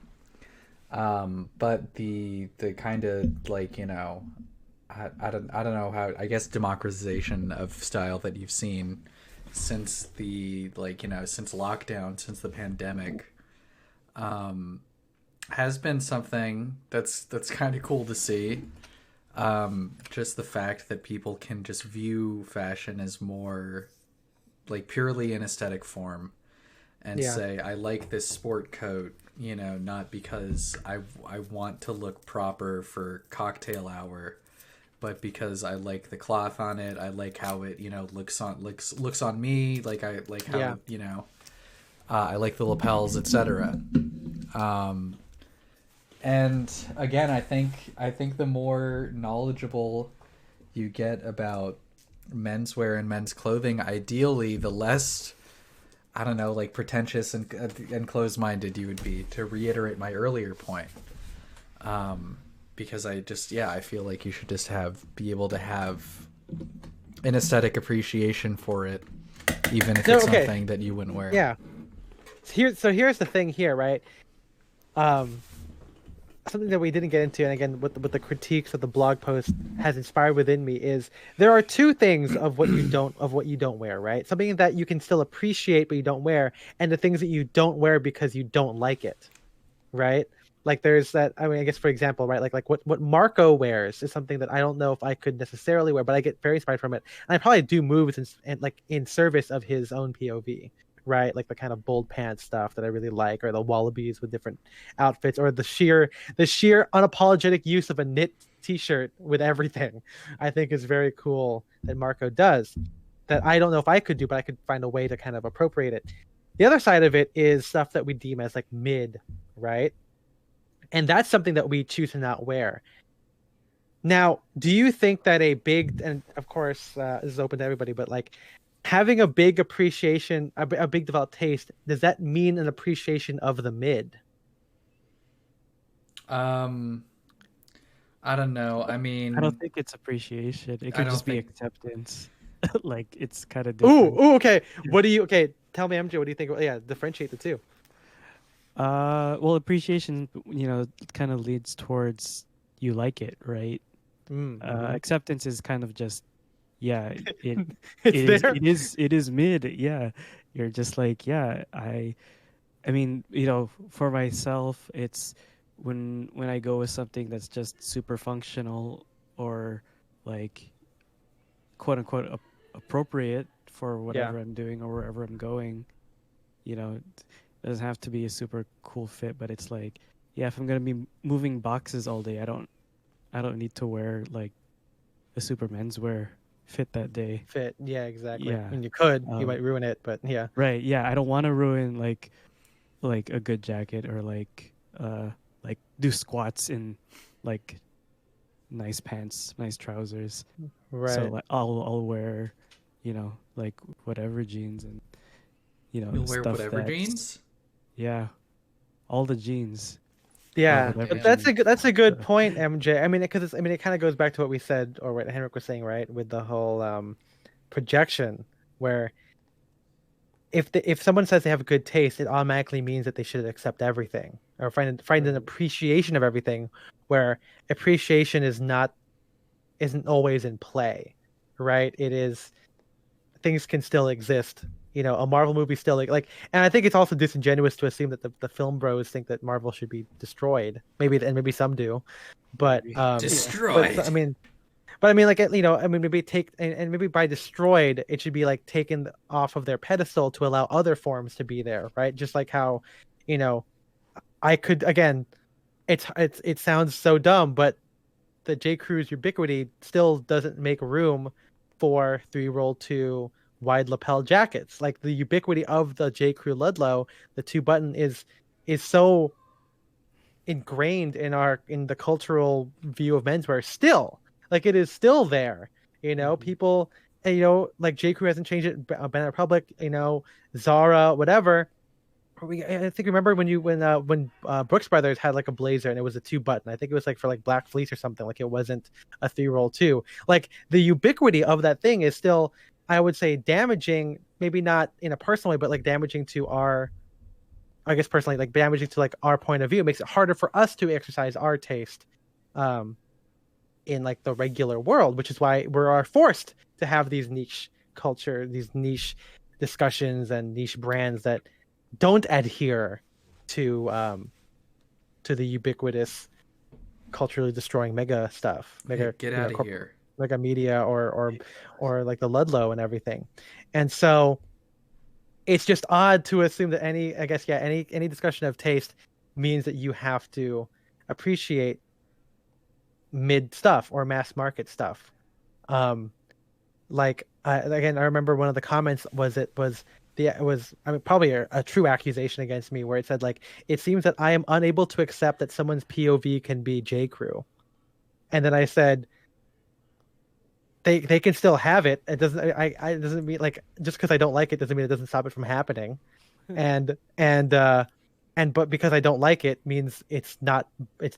but the kind of like, you know, I don't know how, I guess democratization of style that you've seen since the, like, you know, since lockdown, since the pandemic, has been something that's kind of cool to see. Just the fact that people can just view fashion as more like purely an aesthetic form and say, I like this sport coat, you know, not because I want to look proper for cocktail hour, but because I like the cloth on it. I like how it, you know, looks on me. Like, I like how, you know, I like the lapels, etc. And again, I think the more knowledgeable you get about menswear and men's clothing, ideally, the less, I don't know, like pretentious and closed-minded you would be, to reiterate my earlier point. Because I feel like you should just be able to have an aesthetic appreciation for it, even if it's something that you wouldn't wear. Yeah. So here's the thing here, right? Something that we didn't get into, and again, what the critiques of the blog post has inspired within me, is there are two things of what you don't wear, right? Something that you can still appreciate but you don't wear, and the things that you don't wear because you don't like it, right? Like, there's that. I mean, I guess, for example, right, like what Marco wears is something that I don't know if I could necessarily wear, but I get very inspired from it, and I probably do moves and like in service of his own POV. Right, like the kind of bold pants stuff that I really like, or the wallabies with different outfits, or the sheer unapologetic use of a knit T-shirt with everything, I think is very cool that Marco does. That I don't know if I could do, but I could find a way to kind of appropriate it. The other side of it is stuff that we deem as like mid, right? And that's something that we choose to not wear. Now, do you think that a big, and of course this is open to everybody, but like, having a big appreciation, a big developed taste, does that mean an appreciation of the mid? I don't know. I mean, I don't think it's appreciation. It could just be acceptance. Like, it's kind of different. Ooh, okay. Tell me, MJ, what do you think? Yeah, differentiate the two. Well, appreciation, you know, kind of leads towards you like it, right? Acceptance is kind of just, yeah, it is mid. Yeah, you're just like, yeah, I mean, you know, for myself, it's when I go with something that's just super functional or like quote unquote appropriate for whatever I'm doing or wherever I'm going, you know, it doesn't have to be a super cool fit, but it's like, yeah, if I'm gonna be moving boxes all day, I don't need to wear like a super menswear fit that day. Fit, yeah, exactly. Yeah. I mean, you could, you might ruin it, but yeah. Right. Yeah, I don't want to ruin like a good jacket or like do squats in like nice pants, nice trousers. Right. So like I'll wear, you know, like whatever jeans and You'll wear stuff whatever jeans? Yeah. All the jeans. Yeah, whatever but that's a good jeans. point, MJ. I mean, because it kind of goes back to what we said, or what Henrik was saying, right, with the whole projection, where if someone says they have good taste, it automatically means that they should accept everything or find an appreciation of everything, where appreciation isn't always in play, right? It is, things can still exist. You know, a Marvel movie still like, and I think it's also disingenuous to assume that the film bros think that Marvel should be destroyed. Maybe some do, but destroyed. But I mean, like, you know, I mean, maybe and maybe by destroyed, it should be like taken off of their pedestal to allow other forms to be there, right? Just like how, you know, I could, again, it sounds so dumb, but the J. Crew's ubiquity still doesn't make room for 3-roll-2 wide lapel jackets. Like, the ubiquity of the J. Crew Ludlow, the 2-button is so ingrained in the cultural view of menswear still. Like, it is still there, you know. People, you know, like J. Crew hasn't changed it. Banana Republic, you know, Zara, whatever. I think remember when Brooks Brothers had like a blazer and it was a 2-button. I think it was like for like Black Fleece or something. Like, it wasn't a 3-roll-2. Like, the ubiquity of that thing is still, I would say, damaging. Maybe not in a personal way, but like damaging to our, I guess personally, like damaging to like our point of view. It makes it harder for us to exercise our taste, in like the regular world, which is why we're forced to have these niche culture, these niche discussions and niche brands that don't adhere to the ubiquitous, culturally destroying mega stuff, Get out of here, mega media or like the Ludlow and everything. And so it's just odd to assume that any discussion of taste means that you have to appreciate mid stuff or mass market stuff. Like, again, I remember one of the comments was probably a true accusation against me, where it said, like, it seems that I am unable to accept that someone's POV can be J. Crew. And then I said, they can still have it. It doesn't mean, like, just because I don't like it doesn't mean it doesn't stop it from happening. But because I don't like it means it's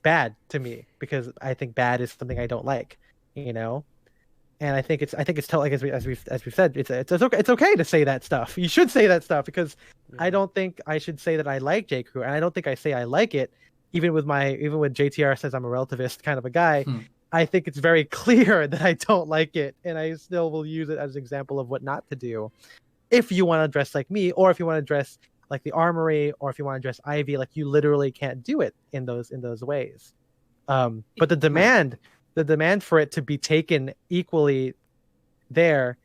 bad to me, because I think bad is something I don't like, you know. And I think it's totally, like, as we've said, it's okay to say that stuff. You should say that stuff, because I don't think I should say that I like J. Crew, and I don't think I say I like it, even when JTR says I'm a relativist kind of a guy. I think it's very clear that I don't like it, and I still will use it as an example of what not to do. If you want to dress like me, or if you want to dress like the Armory, or if you want to dress Ivy, like, you literally can't do it in those ways. But the demand for it to be taken equally there,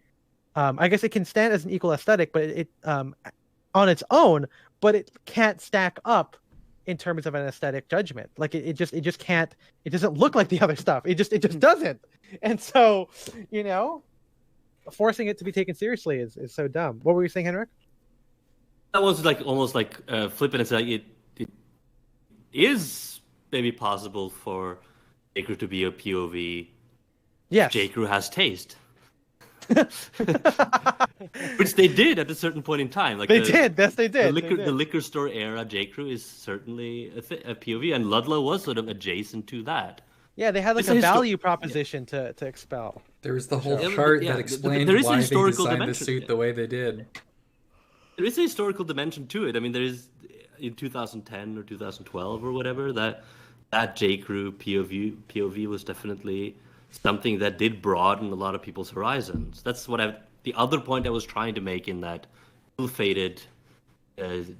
I guess it can stand as an equal aesthetic, but it on its own, but it can't stack up in terms of an aesthetic judgment. Like, it just can't. It doesn't look like the other stuff. It just doesn't. And so, you know, forcing it to be taken seriously is so dumb. What were you saying, Henrik? That was like almost like flipping. It's like it is maybe possible for J. Crew to be a POV. Yes. J. Crew has taste. Which they did at a certain point in time. Like, they did. The liquor store era J. Crew is certainly a POV, and Ludlow was sort of adjacent to that. Yeah, they had like a value proposition to expel. There was the whole chart that explained why they designed the suit the way they did. There is a historical dimension to it. I mean, there is, in 2010 or 2012 or whatever, that J. Crew POV was definitely something that did broaden a lot of people's horizons. That's the other point I was trying to make in that ill-fated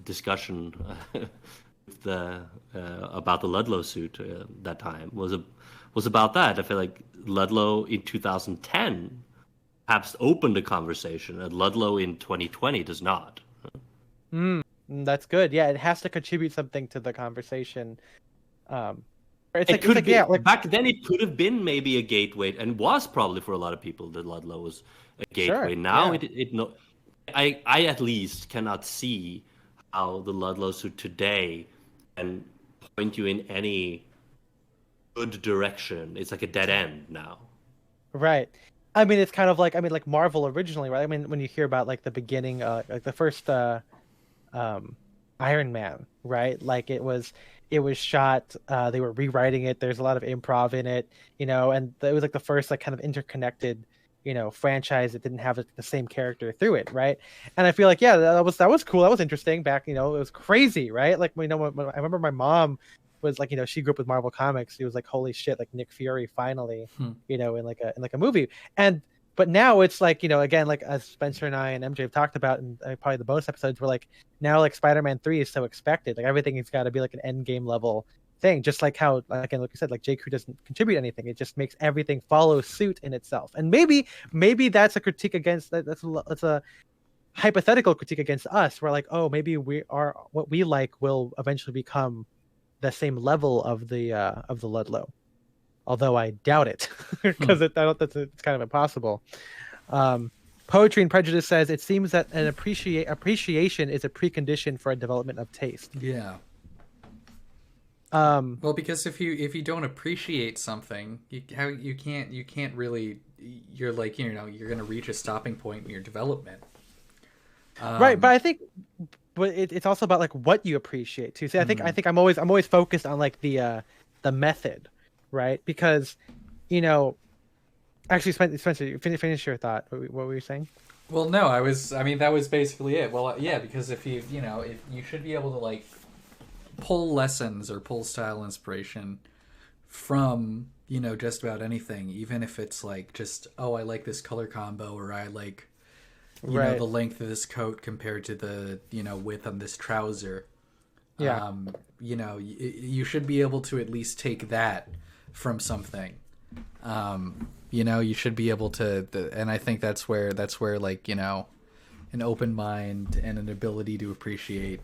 discussion the about the Ludlow suit that time was about that. I feel like Ludlow in 2010 perhaps opened a conversation, and Ludlow in 2020 does not. That's good. Yeah, it has to contribute something to the conversation. Back then it could have been maybe a gateway, and was probably for a lot of people that Ludlow was a gateway. Sure, Now yeah. I at least cannot see how the Ludlow suit today can point you in any good direction. It's like a dead end now. Right. I mean, it's kind of like Marvel originally, right? I mean, when you hear about like the beginning, like the first Iron Man, right? Like it was shot. They were rewriting it. There's a lot of improv in it, and it was like the first like kind of interconnected, franchise that didn't have the same character through it, right? And I feel like that was cool. That was interesting. Back, it was crazy, right? Like when I remember my mom was like, she grew up with Marvel comics. She was like, holy shit, like Nick Fury finally, in like a movie. But now it's like, again, like as Spencer and I and MJ have talked about, and probably the bonus episodes, we're like, now like Spider-Man 3 is so expected. Like everything has got to be like an end game level thing. Just like how, again, like you said, like J.Crew doesn't contribute anything. It just makes everything follow suit in itself. And maybe that's a critique against that. That's a hypothetical critique against us. We're like, oh, maybe what we like will eventually become the same level of the Ludlow. Although I doubt it, because it's kind of impossible. Poetry and Prejudice says it seems that an appreciation is a precondition for a development of taste. Yeah. Well, because if you don't appreciate something, you can't really. You're like, you're going to reach a stopping point in your development. Right, but I think, it's also about like what you appreciate too. See, I think I'm always focused on like the method. Right, because, actually, Spencer, finish your thought. What were you saying? Well, no, that was basically it. Well, yeah, because if you should be able to like pull lessons or pull style inspiration from, just about anything, even if it's like just, oh, I like this color combo, or I like, the length of this coat compared to the, width on this trouser. Yeah. You should be able to at least take that from something. You should be able to, and I think that's where like, an open mind and an ability to appreciate,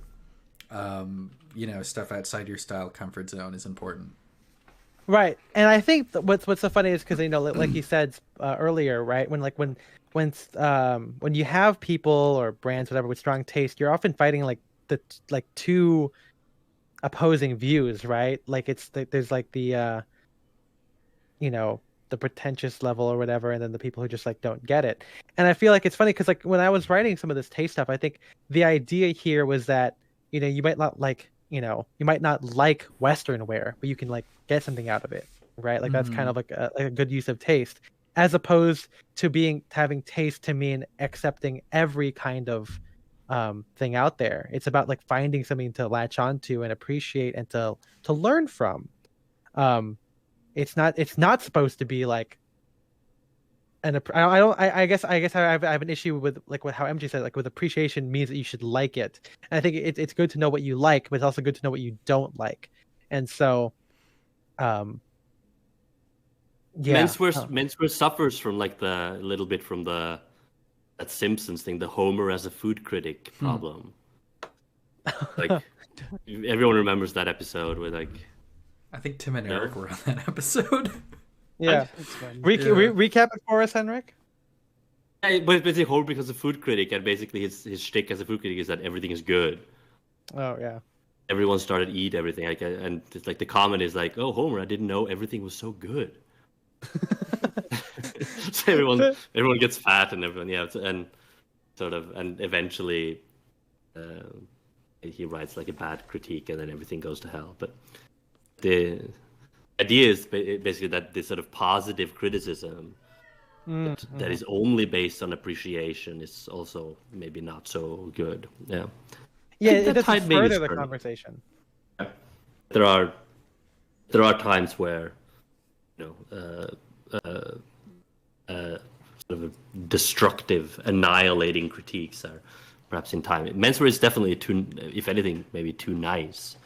stuff outside your style comfort zone is important. Right. And I think what's so funny is because, like you said earlier, right, when you have people or brands, whatever, with strong taste, you're often fighting like two opposing views, right? Like there's like the the pretentious level or whatever, and then the people who just like don't get it. And I feel like it's funny because like when I was writing some of this taste stuff, I think the idea here was that you might not like Western wear, but you can like get something out of it, right? Like that's kind of like a good use of taste, as opposed to having taste to mean accepting every kind of thing out there. It's about like finding something to latch onto and appreciate and to learn from. It's not supposed to be like I guess I have an issue with like what how MJ said, like with appreciation means that you should like it. And I think it's good to know what you like, but it's also good to know what you don't like. And so Menswear suffers from like the little bit from that Simpsons thing, the Homer as a food critic problem. Like everyone remembers that episode where like I think Tim and Eric were on that episode. Yeah. Recap it for us, Henrik. Yeah, but basically Homer becomes a food critic, and basically his shtick as a food critic is that everything is good. Oh yeah. Everyone started to eat everything, and it's like the comment is like, "Oh, Homer, I didn't know everything was so good." So everyone gets fat, and everyone and eventually he writes like a bad critique, and then everything goes to hell. But the idea is basically that this sort of positive criticism that is only based on appreciation is also maybe not so good. Yeah. Yeah, it doesn't further the conversation. Yeah. There are times where sort of destructive, annihilating critiques are perhaps in time. Menswear is definitely if anything, maybe too nice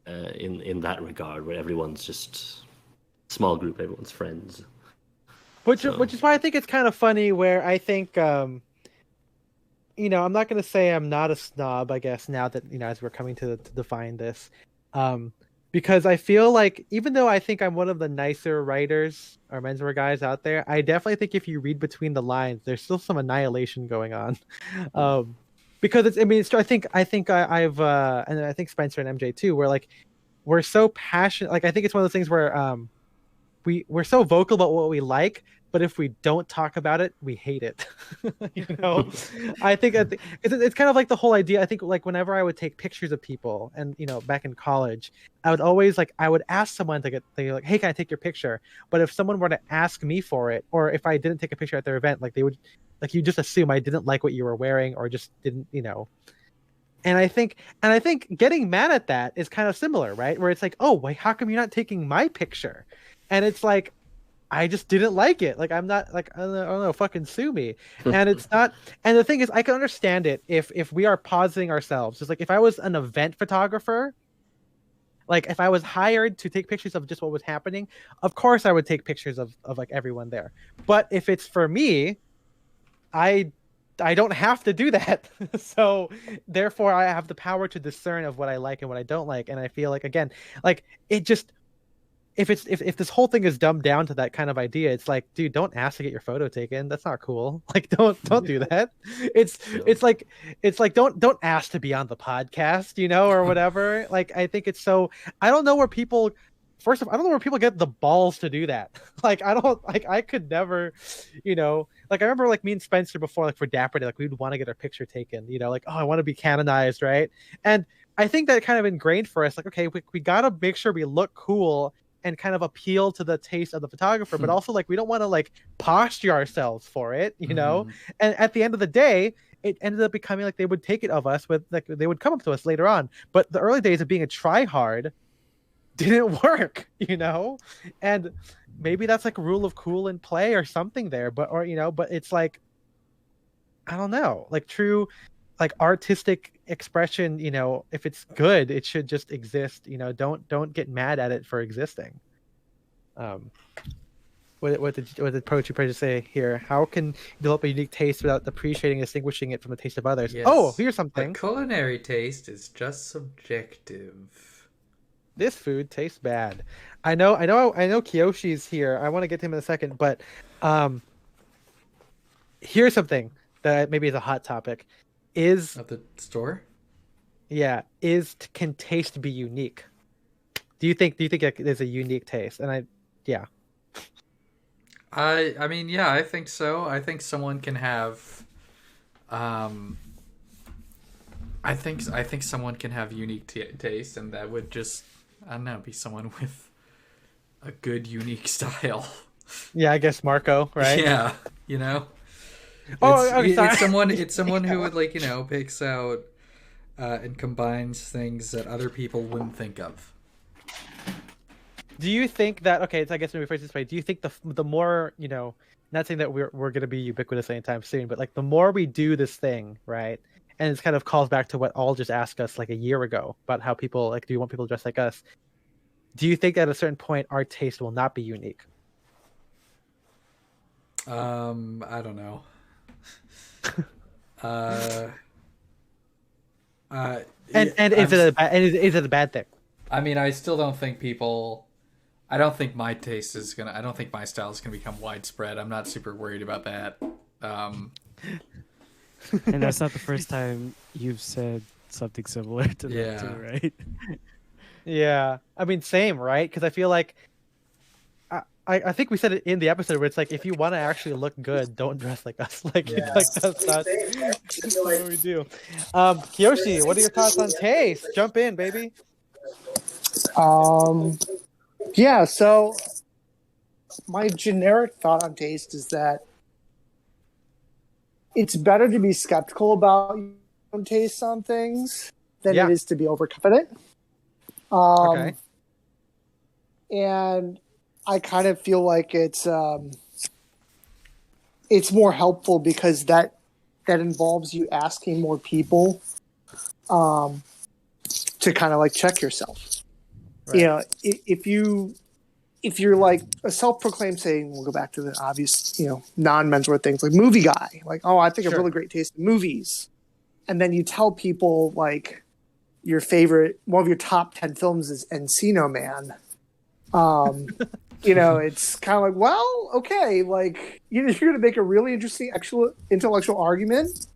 in that regard, where everyone's just small group, everyone's friends. Which is why I think it's kind of funny. Where I think, I'm not going to say I'm not a snob. I guess now that as we're coming to define this, because I feel like even though I think I'm one of the nicer writers or menswear guys out there, I definitely think if you read between the lines, there's still some annihilation going on. Because I think I've and I think Spencer and MJ too, where like we're so passionate. Like I think it's one of those things where we're so vocal about what we like, but if we don't talk about it, we hate it. I think it's kind of like the whole idea. I think like whenever I would take pictures of people, and back in college, I would always I would ask someone they like, hey, can I take your picture? But if someone were to ask me for it, or if I didn't take a picture at their event, like they would, like you just assume I didn't like what you were wearing, or just didn't, And I think getting mad at that is kind of similar, right? Where it's like, oh, wait, how come you're not taking my picture? And it's like, I just didn't like it. Like, I'm not like, I don't know, fucking sue me. And it's not. And the thing is, I can understand it if we are pausing ourselves. Just like if I was an event photographer, like if I was hired to take pictures of just what was happening, of course I would take pictures of like everyone there. But if it's for me, I don't have to do that. So therefore I have the power to discern of what I like and what I don't like. And I feel like, again, like it just, if this whole thing is dumbed down to that kind of idea, it's like, dude, don't ask to get your photo taken. That's not cool. Like, don't do that. It's like don't ask to be on the podcast, or whatever. Like, I think it's so. I don't know where people. First of all, I don't know where people get the balls to do that. Like, I could never, like I remember like me and Spencer before, like for Dapper Day, like we'd want to get our picture taken, like, oh, I want to be canonized, right? And I think that kind of ingrained for us, like, okay, we gotta make sure we look cool and kind of appeal to the taste of the photographer, but also like we don't want to like posture ourselves for it, And at the end of the day, it ended up becoming like they would take it of us with like they would come up to us later on. But the early days of being a try-hard didn't work, and maybe that's like a rule of cool and play or something there, but it's like, I don't know, like true like artistic expression, if it's good, it should just exist, don't get mad at it for existing. What did Poetry Prejudice say here? How can you develop a unique taste without appreciating and distinguishing it from the taste of others? Yes. Oh, here's something. The culinary taste is just subjective. This food tastes bad. I know Kiyoshi's here. I want to get to him in a second, but here's something that maybe is a hot topic. Is at the store? Yeah. Can taste be unique? Do you think there's a unique taste? And I mean, yeah, I think so. I think someone can have I think someone can have unique taste, and that would just, I don't know, be someone with a good unique style. Yeah, I guess Marco, right? Yeah, It's someone who would like, picks out and combines things that other people wouldn't think of. Do you think that, okay, so I guess maybe phrase this way, do you think the more, not saying that we're going to be ubiquitous anytime soon, but like the more we do this thing, right? And it kind of calls back to what All just asked us like a year ago about how people, like, do you want people to dress like us? Do you think at a certain point our taste will not be unique? I don't know. Is it a bad thing? I mean, I still don't think I don't think my taste is gonna. I don't think my style is gonna become widespread. I'm not super worried about that. And that's not the first time you've said something similar to that too, right? Yeah, I mean, same, right? Because I feel like I think we said it in the episode where it's like, if you want to actually look good, don't dress like us. Like, that's not what we do. Kiyoshi, what are your thoughts on taste? Jump in, baby. Yeah, so my generic thought on taste is that it's better to be skeptical about your own taste on things than it is to be overconfident. Okay. And I kind of feel like it's more helpful because that involves you asking more people to kind of like check yourself. You know, if you're like a self-proclaimed, saying, we'll go back to the obvious, non-mentor things like movie guy, like, oh, I think I have really great taste in movies, and then you tell people like your favorite, one of your top 10 films is Encino Man. It's kind of like, well, okay, like you're going to make a really interesting intellectual argument,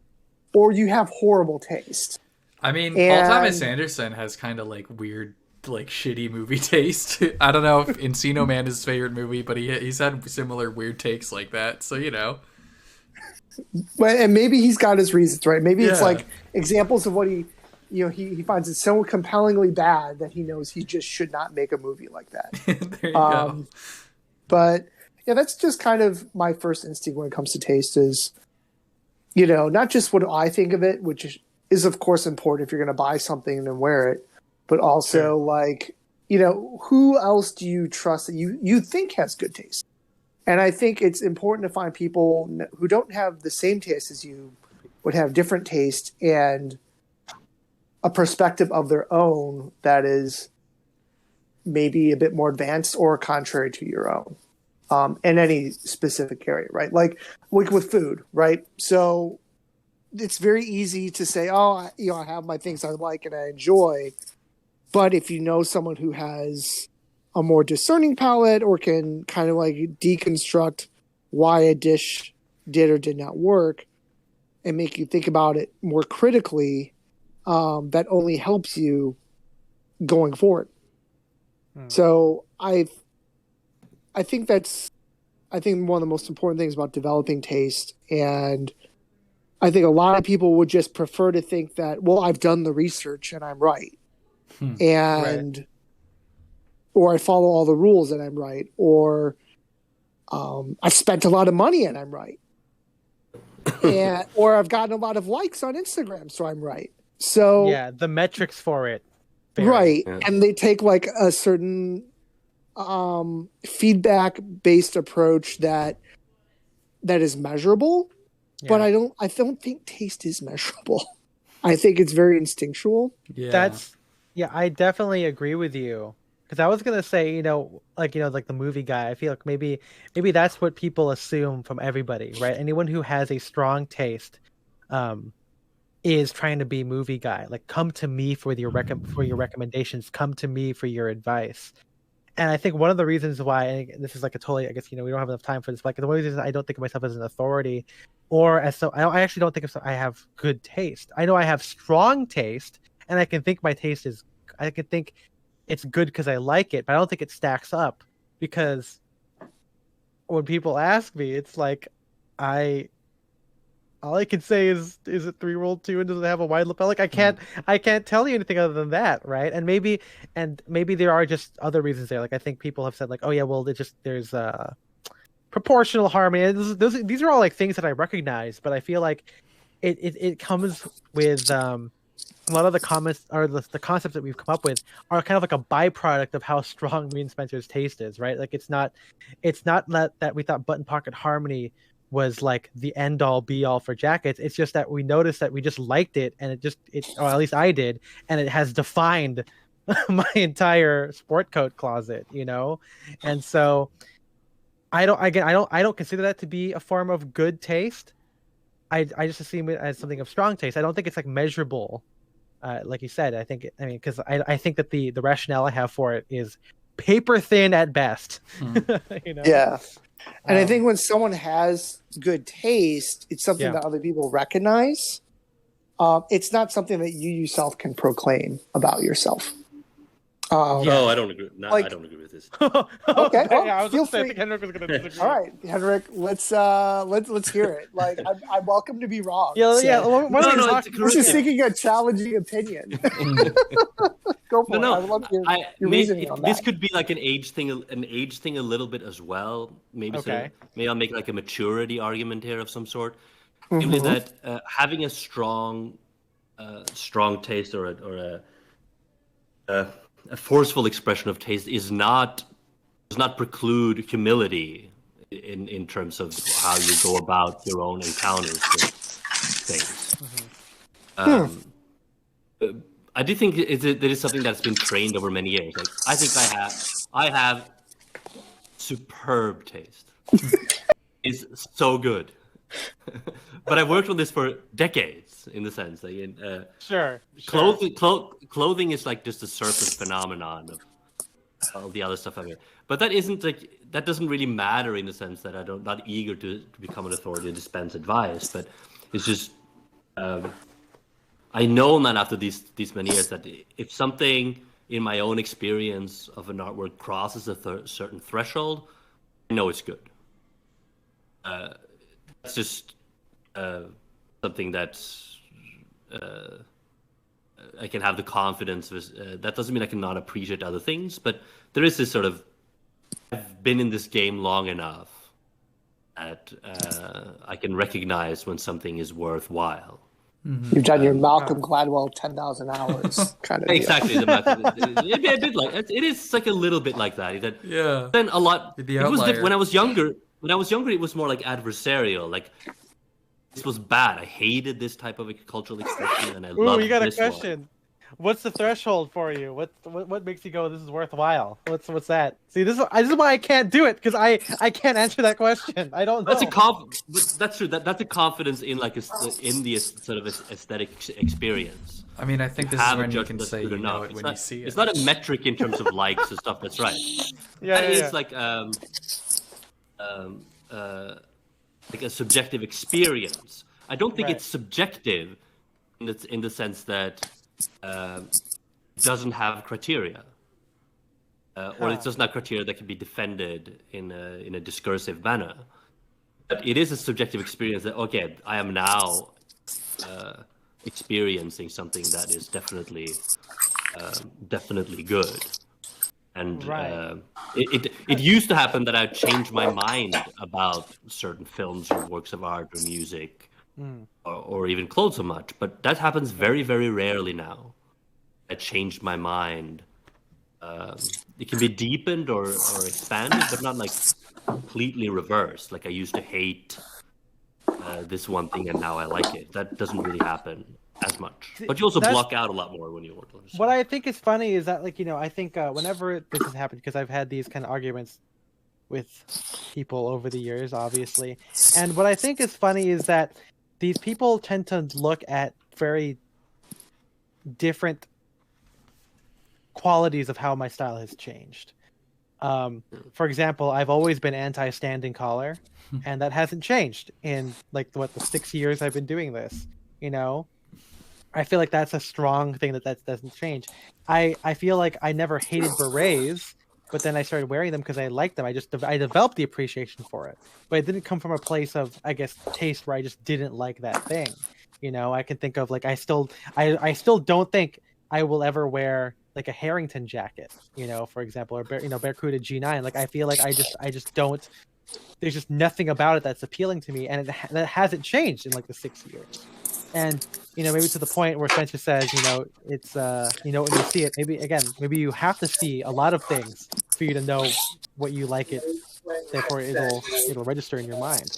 or you have horrible taste. I mean, Paul Thomas Anderson has kind of like weird, like shitty movie taste. I don't know if Encino Man is his favorite movie, but he's had similar weird takes like that. So But and maybe he's got his reasons, right? Maybe it's like examples of what he finds it so compellingly bad that he knows he just should not make a movie like that. There you go. But yeah, that's just kind of my first instinct when it comes to taste is, not just what I think of it, which is of course important if you're going to buy something and wear it, but also like, who else do you trust that you think has good taste? And I think it's important to find people who don't have the same taste as you, would have different taste and a perspective of their own that is maybe a bit more advanced or contrary to your own in any specific area, right? Like with food, right? So it's very easy to say, oh, I have my things I like and I enjoy. But if you know someone who has a more discerning palate or can kind of like deconstruct why a dish did or did not work and make you think about it more critically, that only helps you going forward. So I think one of the most important things about developing taste, and I think a lot of people would just prefer to think that, well, I've done the research and I'm right. Or I follow all the rules and I'm right. Or I've spent a lot of money and I'm right. Or I've gotten a lot of likes on Instagram, so I'm right. So yeah, the metrics for it. Right. Yeah. And they take like a certain feedback-based approach that is measurable. Yeah. But I don't think taste is measurable. I think it's very instinctual. Yeah. I definitely agree with you. Because I was gonna say, like the movie guy. I feel like maybe that's what people assume from everybody, right? Anyone who has a strong taste, is trying to be movie guy. Like, come to me for your recommendations. Come to me for your advice. And I think one of the reasons why, and this is like a totally, I guess we don't have enough time for this. But like, the one reason I don't think of myself as an authority, I actually don't think I have good taste. I know I have strong taste, and I can think my taste is. I can think it's good because I like it, but I don't think it stacks up, because when people ask me, it's like all I can say is it 3-rolled 2 and does it have a wide lapel? Like I can't tell you anything other than that, right? And maybe there are just other reasons there. Like I think people have said like, oh yeah, well there's proportional harmony. And these are all like things that I recognize, but I feel like it comes with a lot of the comments or the concepts that we've come up with are kind of like a byproduct of how strong me and Spencer's taste is, right? Like it's not that we thought button pocket harmony was like the end all be all for jackets. It's just that we noticed that we just liked it, and or at least I did, and it has defined my entire sport coat closet, And so I don't consider that to be a form of good taste. I just assume it as something of strong taste. I don't think it's like measurable. Like you said, because I think that the rationale I have for it is paper thin at best. Yeah. And I think when someone has good taste, it's something that other people recognize. It's not something that you yourself can proclaim about yourself. No, I don't agree. I don't agree with this. Okay, well, feel free. I think Henrik was going to disagree. All right, Henrik, let's hear it. Like, I'm welcome to be wrong. This is seeking a challenging opinion. Go for it. I would love your reasoning on that. This could be like an age thing a little bit as well. Maybe maybe I'll make like a maturity argument here of some sort. Maybe that having a strong taste or a forceful expression of taste does not preclude humility in terms of how you go about your own encounters with things. I do think there is something that's been trained over many years. Like I think I have superb taste. It's so good. But I've worked on this for decades, in the sense that Sure. clothing is like just a surface phenomenon of all the other stuff I've heard. But that doesn't really matter in the sense that I'm not eager to become an authority and dispense advice. But it's just I know now after these many years that if something in my own experience of an artwork crosses a certain threshold, I know it's good. That's just something that's I can have the confidence. That doesn't mean I cannot appreciate other things, but there is this sort of I've been in this game long enough that I can recognize when something is worthwhile. Mm-hmm. You've done your Malcolm Gladwell 10,000 hours kind of exactly. A bit like it is like a little bit like that. Yeah. Then a lot. The it was outlier. when I was younger. When I was younger, it was more like adversarial. Like this was bad. I hated this type of cultural expression, and I loved you got a this question. one. What's the threshold for you? What makes you go, this is worthwhile? What's that? See, this is why I can't do it, because I can't answer that question. I don't know. That's true. That's a confidence in in the sort of aesthetic experience. I mean, I think this is when you can say you know it when you see it. It's not a metric in terms of likes and stuff. That's right. It's like like a subjective experience. I don't think it's subjective in the sense that it doesn't have criteria, or it doesn't have criteria that can be defended in a discursive manner. But it is a subjective experience that I am now experiencing something that is definitely good. And it used to happen that I'd change my mind about certain films or works of art or music or even clothes so much. But that happens very, very rarely now. I changed my mind. It can be deepened or expanded, but not like completely reversed. Like I used to hate this one thing and now I like it. That doesn't really happen as much. But you also block out a lot more when you work on it. What I think is funny is that, I think whenever this has happened, because I've had these kind of arguments with people over the years, obviously, and what I think is funny is that these people tend to look at very different qualities of how my style has changed. For example, I've always been anti-standing collar, and that hasn't changed in the 6 years I've been doing this. I feel like that's a strong thing that doesn't change. I feel like I never hated berets, but then I started wearing them because I liked them. I developed the appreciation for it, but it didn't come from a place of, I guess, taste where I just didn't like that thing. I can think of I still don't think I will ever wear a Harrington jacket, for example, or Barracuda G9. I feel like I just don't. There's just nothing about it that's appealing to me, and that hasn't changed in the 6 years. And maybe to the point where Spencer says, it's when you see it, maybe you have to see a lot of things for you to know what you like it. Therefore, it'll register in your mind.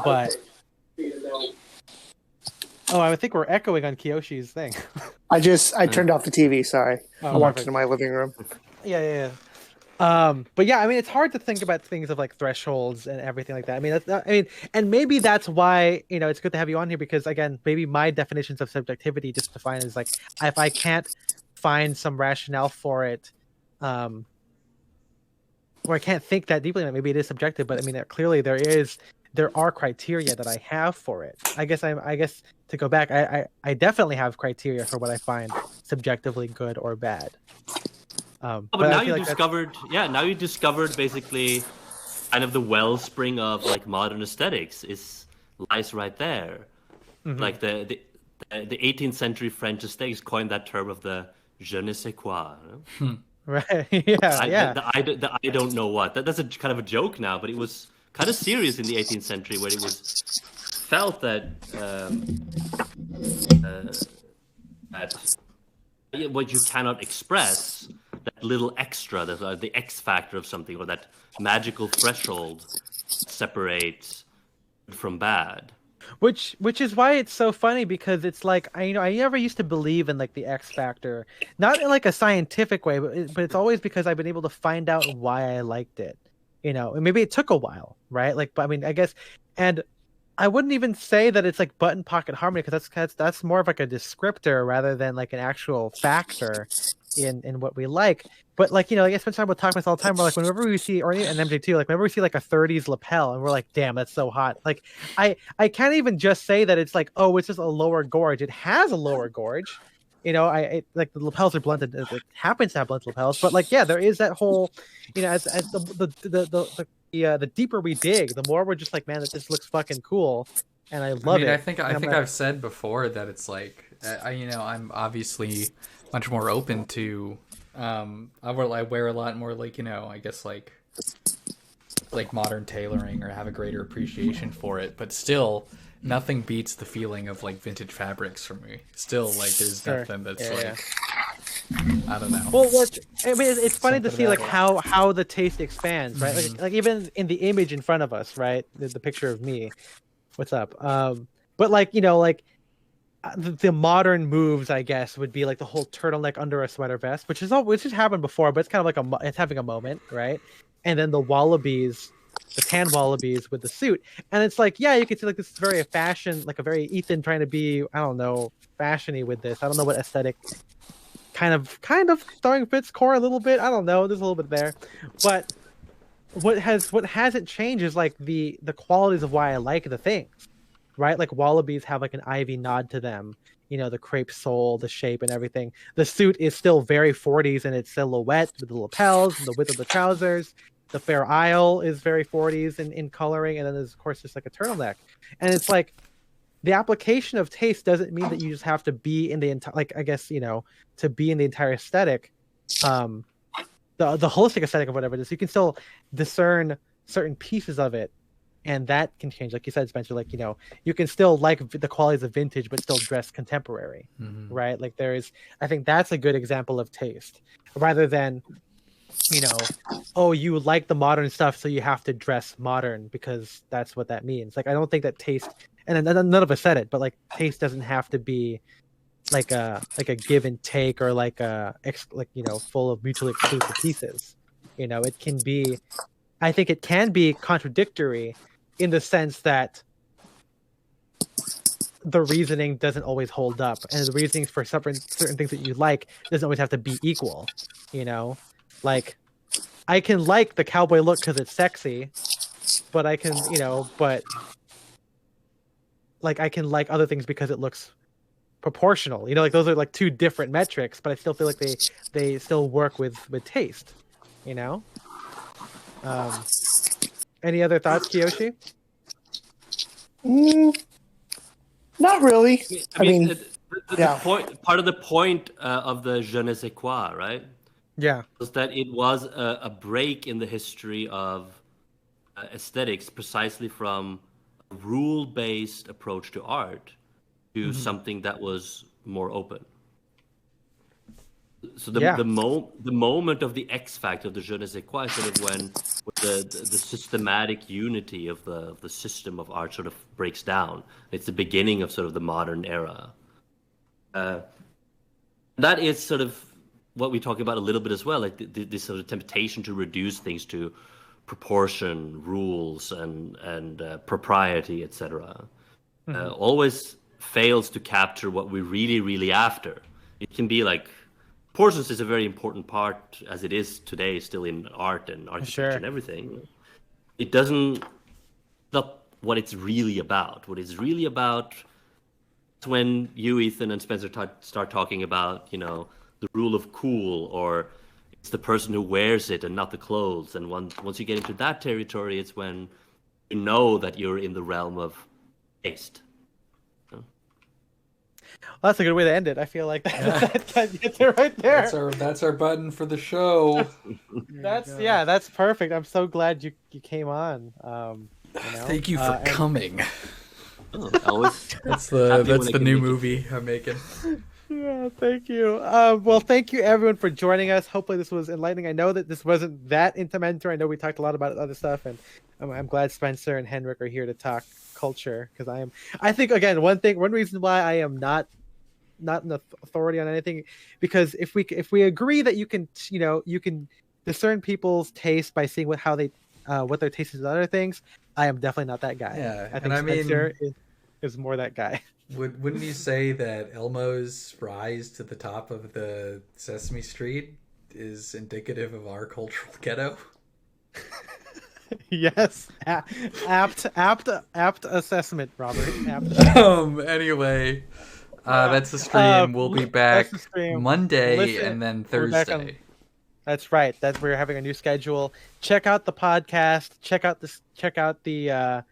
But I think we're echoing on Kiyoshi's thing. I turned off the TV. Sorry, I walked into my living room. Yeah. But yeah, it's hard to think about things of thresholds and everything like that. And maybe that's why it's good to have you on here, because again, maybe my definitions of subjectivity just define as if I can't find some rationale for it, or I can't think that deeply on it, maybe it is subjective. But clearly there are criteria that I have for it. I guess to go back, I definitely have criteria for what I find subjectively good or bad. But now you discovered basically kind of the wellspring of modern aesthetics lies right there. Mm-hmm. The 18th century French aesthetics coined that term of the je ne sais quoi. Right. Yeah. I don't know what. That's a kind of a joke now, but it was kind of serious in the 18th century, where it was felt that what you cannot express, that little extra, the X factor of something, or that magical threshold separates good from bad. Which is why it's so funny, because it's like I never used to believe in like the X Factor, not in like a scientific way, but it's always because I've been able to find out why I liked it, and maybe it took a while, right? Like, but I mean, I guess, and I wouldn't even say that it's like button pocket harmony, because that's more of like a descriptor rather than like an actual factor in what we like. But like like I spend time with talk all the time. We're like, whenever we see, or an MJ too, like whenever we see like a 30s lapel, and we're like, damn, that's so hot. Like I can't even just say that it's like, oh, it's just a lower gorge. It has a lower gorge. Like the lapels are blunted. It happens to have blunted lapels, but like, yeah, there is that whole, as the deeper we dig, the more we're just like, man, that this looks fucking cool, and I love it. I think I've said before that it's like, I'm obviously much more open to, I wear a lot more like, I guess like modern tailoring, or have a greater appreciation for it, but still nothing beats the feeling of like vintage fabrics for me. Still, like, there's nothing that's I don't know. Well, I mean, it's funny to see like how the taste expands, right? Mm-hmm. Like even in the image in front of us, right? The picture of me. What's up? But like the modern moves, I guess, would be like the whole turtleneck under a sweater vest, which has happened before, but it's kind of like it's having a moment, right? And then the wallabies, the tan wallabies with the suit, and it's like, yeah, you could see like this is very fashion, like a very Ethan trying to be, I don't know, fashiony with this. I don't know what aesthetic. Kind of throwing Fitz core a little bit. I don't know. There's a little bit there, but what hasn't changed is like the qualities of why I like the things, right? Like wallabies have like an ivy nod to them, the crepe sole, the shape, and everything. The suit is still very 40s in its silhouette, with the lapels and the width of the trousers. The Fair Isle is very 40s in coloring, and then there's of course just like a turtleneck, and it's like the application of taste doesn't mean that you just have to be in the entire, like, I guess, to be in the entire aesthetic, the holistic aesthetic of whatever it is. You can still discern certain pieces of it, and that can change. Like you said, Spencer, like, you can still like the qualities of vintage, but still dress contemporary, right? Like I think that's a good example of taste, rather than, oh, you like the modern stuff, so you have to dress modern because that's what that means. Like, I don't think that taste, and none of us said it, but like taste doesn't have to be like a give and take, or like full of mutually exclusive pieces. It can be, I think it can be contradictory in the sense that the reasoning doesn't always hold up, and the reasoning for certain things that you like doesn't always have to be equal. Like, I can like the cowboy look because it's sexy, but I can, but like I can like other things because it looks proportional. Like those are like two different metrics, but I still feel like they still work with taste. Any other thoughts, Kiyoshi? Not really. I mean, the part of the point of the je ne sais quoi, right? Yeah, was that it was a break in the history of aesthetics, precisely from a rule-based approach to art to something that was more open. So the moment of the X factor of the je ne sais quoi, sort of when the systematic unity of the system of art sort of breaks down. It's the beginning of sort of the modern era. That is sort of what we talk about a little bit as well, like this sort of temptation to reduce things to proportion, rules, and propriety, etc. Always fails to capture what we're really after. It can be like, proportions is a very important part, as it is today, still in art and architecture and everything. It doesn't, not what it's really about. What it's really about is when you, Ethan, and Spencer start talking about, the rule of cool, or it's the person who wears it and not the clothes. And once you get into that territory, it's when you know that you're in the realm of taste. Well, that's a good way to end it. I feel like that gets it right there. That's our button for the show. That's perfect. I'm so glad you came on. Thank you for coming. Always. That's the new movie I'm making. Yeah, thank you. Well, thank you everyone for joining us. Hopefully this was enlightening. I know that this wasn't that into mentor. I know we talked a lot about other stuff, and I'm glad Spencer and Henrik are here to talk culture because I think again one reason why I am not an authority on anything, because if we agree that you can discern people's taste by seeing what their taste is in other things, I am definitely not that guy. Yeah, I think and I Spencer mean, is more that guy. wouldn't you say that Elmo's rise to the top of the Sesame Street is indicative of our cultural ghetto? Yes, apt assessment, Robert. Anyway, that's the stream. We'll be back that's the stream. Monday and then we're back on- Thursday. That's right. We're having a new schedule. Check out the podcast. Check out the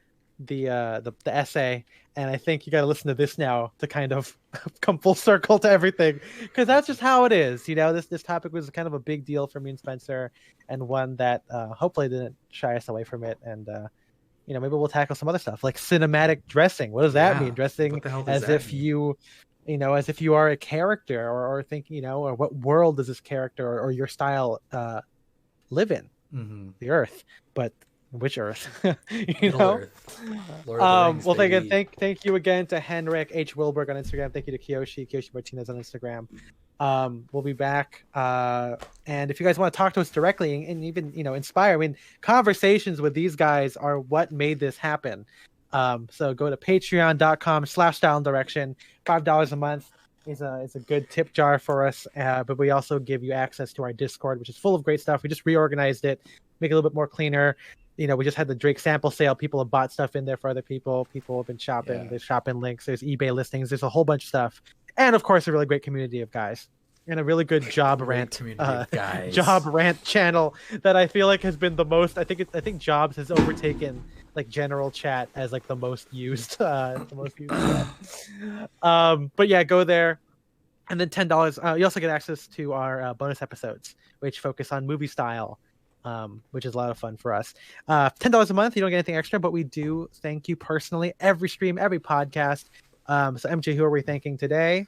essay. And I think you got to listen to this now to kind of come full circle to everything, because that's just how it is. This topic was kind of a big deal for me and Spencer, and one that hopefully didn't shy us away from it. And maybe we'll tackle some other stuff like cinematic dressing. What does that mean? Dressing as if you are a character, or thinking, or what world does this character or your style live in? Mm-hmm. The Earth, but which Earth? Earth. Lord of the Rings, Well, baby. thank you again to Henrik H. Wilberg on Instagram. Thank you to Kiyoshi Martinez on Instagram. We'll be back. And if you guys want to talk to us directly and even inspire, I mean, conversations with these guys are what made this happen. So go to patreon.com/style and direction. $5 a month is a good tip jar for us. But we also give you access to our Discord, which is full of great stuff. We just reorganized it, make it a little bit more cleaner. We just had the Drake sample sale. People have bought stuff in there for other people. People have been shopping. Yeah. There's shopping links. There's eBay listings. There's a whole bunch of stuff. And of course, a really great community of guys. And a really good job rant community of guys. job rant channel that I feel like has been the most. I think Jobs has overtaken like general chat as like the most used. Chat. But yeah, go there. And then $10. You also get access to our bonus episodes, which focus on movie style, which is a lot of fun for us. $10 a month, you don't get anything extra, but we do thank you personally every stream, every podcast. So MJ, who are we thanking today?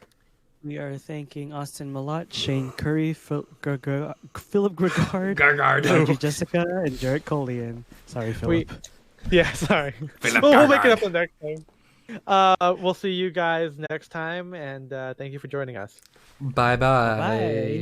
We are thanking Austin Malott, Shane Curry, Philip Gregard, Gargard. Audrey Jessica, and Jarrett Colian. Sorry, Philip. Sorry. Philip We'll make it Gargard. up the next time. We'll see you guys next time, and thank you for joining us. Bye-bye. Bye.